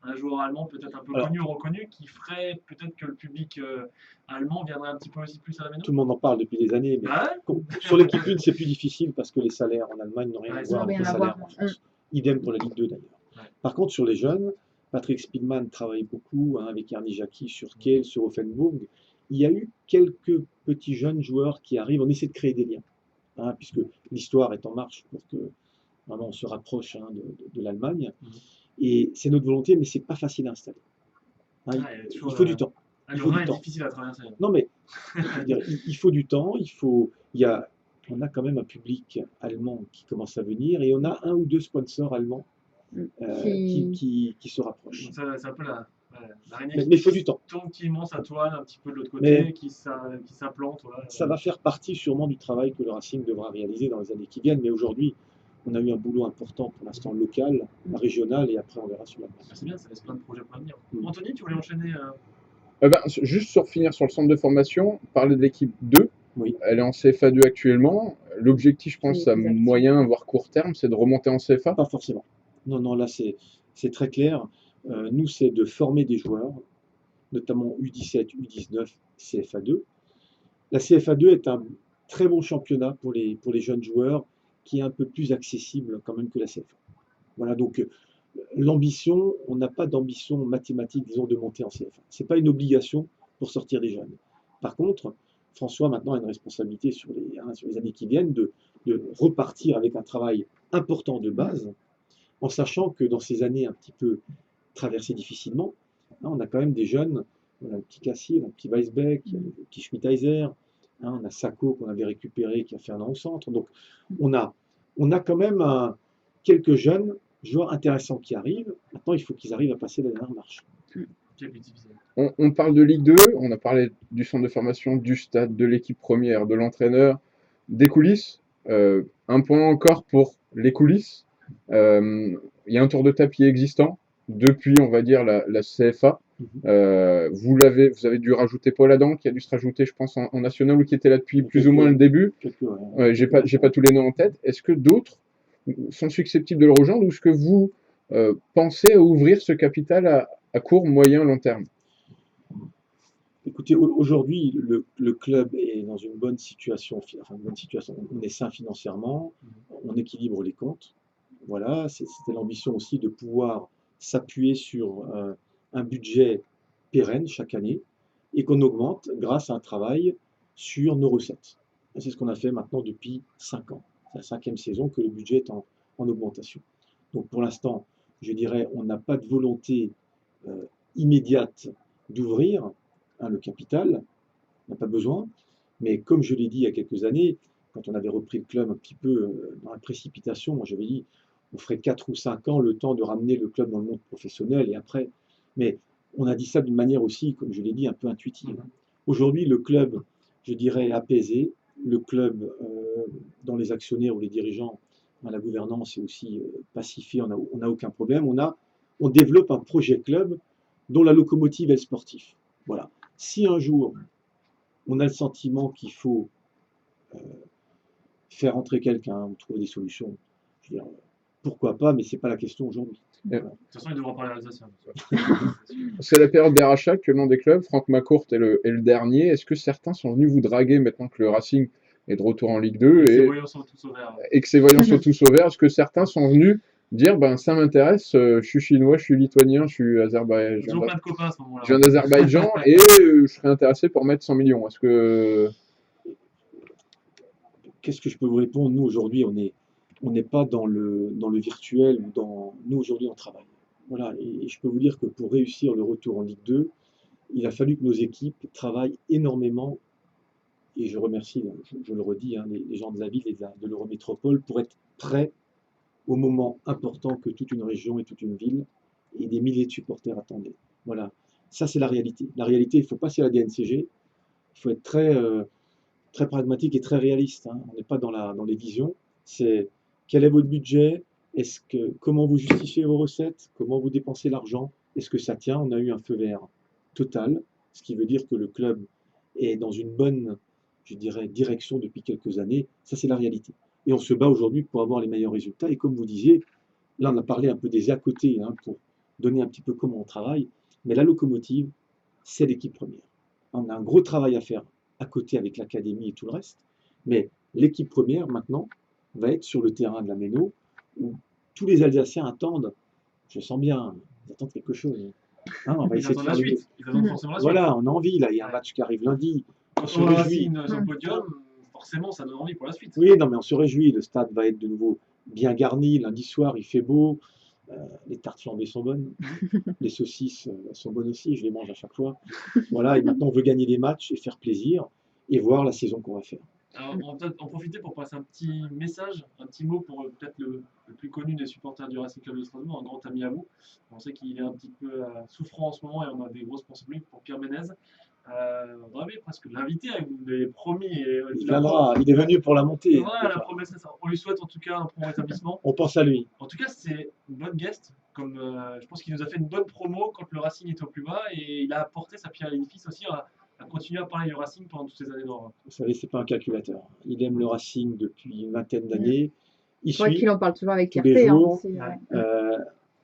Speaker 3: 1, un joueur allemand peut-être un peu connu ou reconnu qui ferait peut-être que le public allemand viendrait un petit peu aussi plus à la Méno.
Speaker 1: Tout le monde en parle depuis des années, mais sur l'équipe 1, c'est plus difficile parce que les salaires en Allemagne n'ont rien à voir avec les salaires en France. Idem pour la Ligue 2 d'ailleurs. Par contre, sur les jeunes, Patrick Spielmann travaille beaucoup avec Ernie Jacqui sur Kiel, sur Offenburg. Il y a eu quelques petits jeunes joueurs qui arrivent. On essaie de créer des liens, puisque l'histoire est en marche pour que vraiment on se rapproche de l'Allemagne. Et c'est notre volonté, mais c'est pas facile à installer. Il faut du temps.
Speaker 3: Il faut du temps. Difficile à traverser.
Speaker 1: Non, mais il faut du temps. On a quand même un public allemand qui commence à venir et on a 1 ou 2 sponsors allemands qui se rapprochent.
Speaker 3: C'est un peu l'araignée
Speaker 1: mais il faut du temps.
Speaker 3: Qui monte sa toile un petit peu de l'autre côté, qui s'implante.
Speaker 1: Ça va faire partie sûrement du travail que le Racing devra réaliser dans les années qui viennent, mais aujourd'hui, on a eu un boulot important pour l'instant local, régional, et après on verra sur la place.
Speaker 3: C'est bien, ça laisse plein de projets pour l'avenir. Anthony, tu voulais enchaîner
Speaker 2: juste sur finir sur le centre de formation, parler de l'équipe 2.
Speaker 1: Oui.
Speaker 2: Elle est en CFA2 actuellement. L'objectif, je pense, à moyen, voire court terme, c'est de remonter en CFA.
Speaker 1: Pas forcément. Non, là, c'est très clair. Nous, c'est de former des joueurs, notamment U17, U19, CFA2. La CFA2 est un très bon championnat pour les jeunes joueurs, qui est un peu plus accessible quand même que la CFA. Voilà, donc L'ambition, on n'a pas d'ambition mathématique, disons, de monter en CF1. Ce n'est pas une obligation pour sortir des jeunes. Par contre, François maintenant a une responsabilité sur les années qui viennent de repartir avec un travail important de base, en sachant que dans ces années un petit peu traversées difficilement, on a quand même des jeunes, on a un petit Cassier, un petit Weisbeck, un petit Schmidheiser, on a Sacco qu'on avait récupéré qui a fait un an au centre. Donc on a quand même quelques jeunes joueurs intéressants qui arrivent. Maintenant, il faut qu'ils arrivent à passer la dernière marche.
Speaker 2: On parle de Ligue 2, on a parlé du centre de formation, du stade, de l'équipe première, de l'entraîneur, des coulisses. Un point encore pour les coulisses. Il y a un tour de tapis existant depuis, on va dire, la CFA. Vous avez dû rajouter Paul Adam, qui a dû se rajouter, je pense, en national, ou qui était là depuis plus ou moins le début. J'ai pas tous les noms en tête. Est-ce que d'autres sont susceptibles de le rejoindre, ou est-ce que vous pensez à ouvrir ce capital à court, moyen, long terme?
Speaker 1: Écoutez, aujourd'hui, le club est dans une bonne situation, on est sain financièrement, on équilibre les comptes. Voilà, c'était l'ambition aussi de pouvoir s'appuyer sur un budget pérenne chaque année et qu'on augmente grâce à un travail sur nos recettes. C'est ce qu'on a fait maintenant depuis 5 ans. C'est la 5e saison que le budget est en augmentation. Donc pour l'instant, je dirais, on n'a pas de volonté immédiate d'ouvrir le capital, on n'a pas besoin. Mais comme je l'ai dit il y a quelques années, quand on avait repris le club un petit peu dans la précipitation, moi j'avais dit on ferait 4 ou 5 ans le temps de ramener le club dans le monde professionnel et après. Mais on a dit ça d'une manière aussi, comme je l'ai dit, un peu intuitive. Aujourd'hui, le club, je dirais, apaisé, le club dans les actionnaires ou les dirigeants, dans la gouvernance est aussi pacifié, on n'a aucun problème. On développe un projet club dont la locomotive est le sportif. Voilà. Si un jour on a le sentiment qu'il faut faire entrer quelqu'un ou trouver des solutions, je veux dire, pourquoi pas, mais ce n'est pas la question aujourd'hui.
Speaker 3: De toute façon, il devra parler alsacien.
Speaker 2: C'est la période des rachats actuellement des clubs. Franck McCourt est le dernier. Est-ce que certains sont venus vous draguer maintenant que le Racing est de retour en Ligue 2
Speaker 3: et que ses voyants sont tous au vert?
Speaker 2: Et que ses voyants sont tous au vert? Est-ce que certains sont venus dire ça m'intéresse, je suis chinois, je suis lituanien, je suis azerbaïdjanais.
Speaker 3: Ils ont plein de copains à ce moment-là.
Speaker 2: Je viens d'Azerbaïdjan et je serais intéressé pour mettre 100 millions. Est-ce que.
Speaker 1: Qu'est-ce que je peux vous répondre? Nous, aujourd'hui, on n'est pas dans le virtuel. Nous, aujourd'hui, on travaille. Voilà. Et je peux vous dire que pour réussir le retour en Ligue 2, il a fallu que nos équipes travaillent énormément. Et je remercie, je le redis, les gens de la ville et de l'Eurométropole pour être prêts au moment important que toute une région et toute une ville et des milliers de supporters attendaient. Voilà. Ça, c'est la réalité. La réalité, il faut passer à la DNCG. Il faut être très pragmatique et très réaliste. On n'est pas dans les visions. C'est quel est votre budget? Comment vous justifiez vos recettes? Comment vous dépensez l'argent? Est-ce que ça tient? On a eu un feu vert total, ce qui veut dire que le club est dans une bonne, je dirais, direction depuis quelques années. Ça, c'est la réalité. Et on se bat aujourd'hui pour avoir les meilleurs résultats. Et comme vous disiez, là, on a parlé un peu des à côté pour donner un petit peu comment on travaille. Mais la locomotive, c'est l'équipe première. On a un gros travail à faire à côté avec l'académie et tout le reste. Mais l'équipe première, maintenant, va être sur le terrain de la Méno, où tous les Alsaciens attendent, je sens bien, ils attendent quelque chose. On va essayer de faire
Speaker 3: la suite. Ils attendent forcément la suite.
Speaker 1: Voilà, on a envie, là, il y a un match qui arrive lundi.
Speaker 3: Quand on a Racing sur le podium, forcément, ça donne envie pour la suite.
Speaker 1: Oui, non, mais on se réjouit, le stade va être de nouveau bien garni, lundi soir, il fait beau, les tartes flambées sont bonnes, les saucisses sont bonnes aussi, je les mange à chaque fois. Voilà, et maintenant on veut gagner des matchs et faire plaisir, et voir la saison qu'on va faire.
Speaker 3: Alors, on va peut-être en profiter pour passer un petit message, un petit mot pour peut-être le plus connu des supporters du Racing Club de Strasbourg, un grand ami à vous. On sait qu'il est un petit peu souffrant en ce moment et on a des grosses pensées pour Pierre Ménez. On devrait presque l'inviter, vous l'avez promis.
Speaker 1: Il viendra, il est venu pour la montée.
Speaker 3: Voilà, la promesse, on lui souhaite en tout cas un prompt rétablissement.
Speaker 1: On pense à lui.
Speaker 3: En tout cas, c'est une bonne guest. Comme, je pense qu'il nous a fait une bonne promo quand le Racing était au plus bas et il a apporté sa pierre à l'édifice aussi à continuer à parler du Racing pendant toutes ces années d'or.
Speaker 1: Vous savez, c'est pas un calculateur. Il aime le Racing depuis une vingtaine d'années.
Speaker 4: Je crois qu'il en parle toujours avec
Speaker 1: tous les
Speaker 4: fierté.
Speaker 1: jours.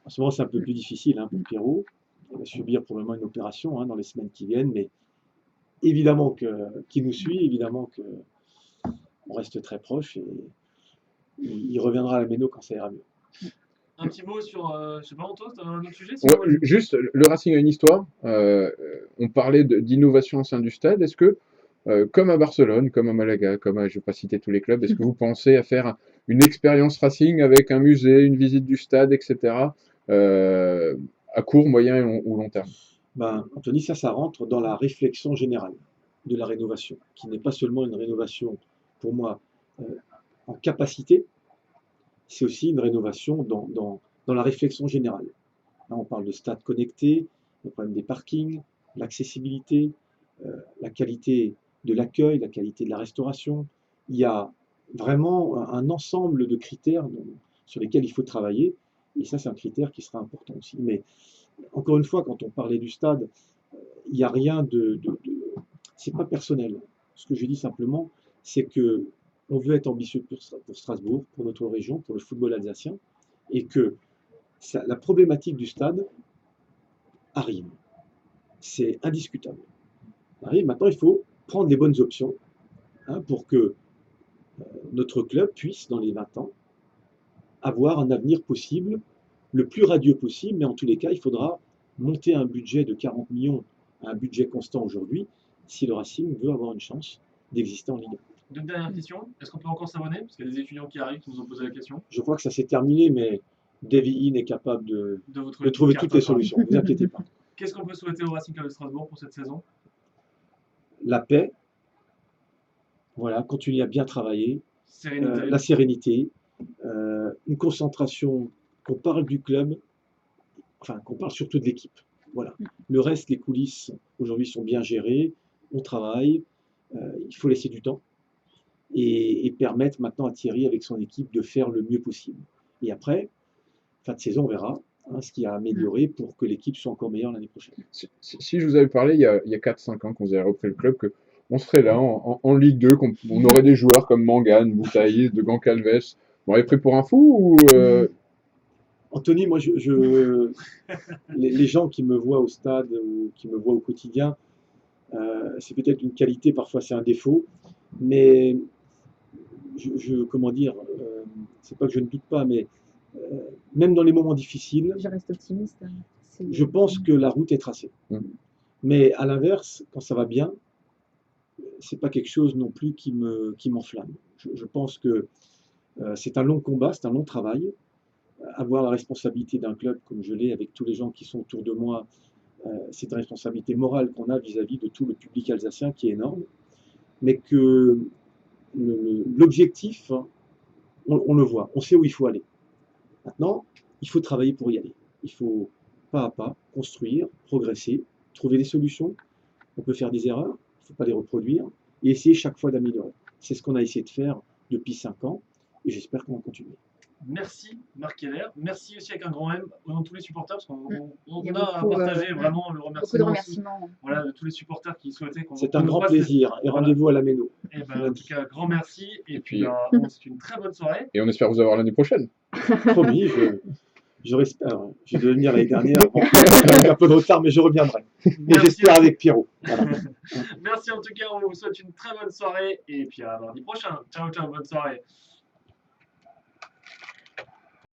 Speaker 1: En ce moment, c'est un peu plus difficile pour Pierrot. Il va subir probablement une opération dans les semaines qui viennent, mais évidemment qu'il nous suit, évidemment qu'on reste très proche et il reviendra à la Méno quand ça ira mieux.
Speaker 3: Un petit mot sur, je sais pas, Anto, t'as un autre sujet
Speaker 2: Ouais,
Speaker 3: sinon, moi,
Speaker 2: juste, le Racing a une histoire. On parlait d'innovation au sein du stade. Est-ce que, comme à Barcelone, comme à Malaga, comme à, je ne vais pas citer tous les clubs, est-ce que vous pensez à faire une expérience Racing avec un musée, une visite du stade, etc., euh, à court, moyen ou long terme?
Speaker 1: Ben, Anthony, ça rentre dans la réflexion générale de la rénovation, qui n'est pas seulement une rénovation, pour moi, euh, en capacité, c'est aussi une rénovation dans la réflexion générale. Là, on parle de stade connecté, le problème des parkings, l'accessibilité, la qualité de l'accueil, la qualité de la restauration. Il y a vraiment un ensemble de critères sur lesquels il faut travailler, et ça, c'est un critère qui sera important aussi. Mais encore une fois, quand on parlait du stade, il n'y a rien c'est pas personnel. Ce que je dis simplement, c'est que on veut être ambitieux pour Strasbourg, pour notre région, pour le football alsacien, et que la problématique du stade arrive. C'est indiscutable. Arrive. Maintenant, il faut prendre les bonnes options pour que notre club puisse, dans les 20 ans, avoir un avenir possible, le plus radieux possible, mais en tous les cas, il faudra monter un budget de 40 millions à un budget constant aujourd'hui si le Racing veut avoir une chance d'exister en Ligue 1.
Speaker 3: Deux dernières questions. Est-ce qu'on peut encore s'abonner? Parce qu'il y a des étudiants qui arrivent qui nous ont posé la question.
Speaker 1: Je crois que ça s'est terminé, mais Davy In est capable de
Speaker 3: vous
Speaker 1: trouver
Speaker 3: une
Speaker 1: toutes
Speaker 3: carte
Speaker 1: les
Speaker 3: à
Speaker 1: solutions. Ne vous inquiétez pas.
Speaker 3: Qu'est-ce qu'on peut souhaiter au Racing Club de Strasbourg pour cette saison?
Speaker 1: La paix, voilà, continuer à bien travailler,
Speaker 3: Sérénité.
Speaker 1: la sérénité, une concentration, qu'on parle du club, enfin qu'on parle surtout de l'équipe. Voilà. Le reste, les coulisses, aujourd'hui, sont bien gérées, on travaille, il faut laisser du temps et permettre maintenant à Thierry, avec son équipe, de faire le mieux possible. Et après, fin de saison, on verra ce qu'il y a à améliorer pour que l'équipe soit encore meilleure l'année prochaine.
Speaker 2: Si je vous avais parlé il y a 4-5 ans, quand vous avez repris le club, qu'on serait là en Ligue 2, on aurait des joueurs comme Mangane, Boutaï, De Goncalves, on aurait pris pour un fou ou
Speaker 1: Anthony, moi, les gens qui me voient au stade ou qui me voient au quotidien, c'est peut-être une qualité, parfois c'est un défaut, mais comment dire, c'est pas que je ne doute pas, mais même dans les moments difficiles,
Speaker 4: Je reste optimiste.
Speaker 1: je pense que la route est tracée. Mais à l'inverse, quand ça va bien, c'est pas quelque chose non plus qui m'enflamme. Je pense que c'est un long combat, c'est un long travail. Avoir la responsabilité d'un club comme je l'ai, avec tous les gens qui sont autour de moi, c'est une responsabilité morale qu'on a vis-à-vis de tout le public alsacien qui est énorme. Mais que l'objectif, on le voit, on sait où il faut aller. Maintenant, il faut travailler pour y aller. Il faut pas à pas construire, progresser, trouver des solutions. On peut faire des erreurs, il ne faut pas les reproduire, et essayer chaque fois d'améliorer. C'est ce qu'on a essayé de faire depuis 5 ans, et j'espère qu'on va continuer.
Speaker 3: Merci Marc Keller, merci aussi avec un grand M au nom de tous les supporters, parce qu'on
Speaker 4: Il y a
Speaker 3: a
Speaker 4: beaucoup,
Speaker 3: partagé vraiment le
Speaker 4: Beaucoup de
Speaker 3: remerciement
Speaker 4: remerciements.
Speaker 3: voilà, de tous les supporters qui souhaitaient qu'on
Speaker 1: C'est un
Speaker 3: nous
Speaker 1: grand
Speaker 3: passe
Speaker 1: plaisir, et
Speaker 3: voilà.
Speaker 1: rendez-vous à la Méno.
Speaker 3: Et ben, en tout cas, grand merci, et puis
Speaker 2: puis-
Speaker 3: on vous souhaite une très bonne soirée.
Speaker 2: et on espère vous avoir l'année prochaine.
Speaker 1: Promis, je devais venir l'année dernière, avec un peu de retard, mais je reviendrai. Et j'espère avec Pierrot. Voilà.
Speaker 3: Merci en tout cas, on vous souhaite une très bonne soirée, et puis à mardi prochain. Ciao, ciao, bonne soirée.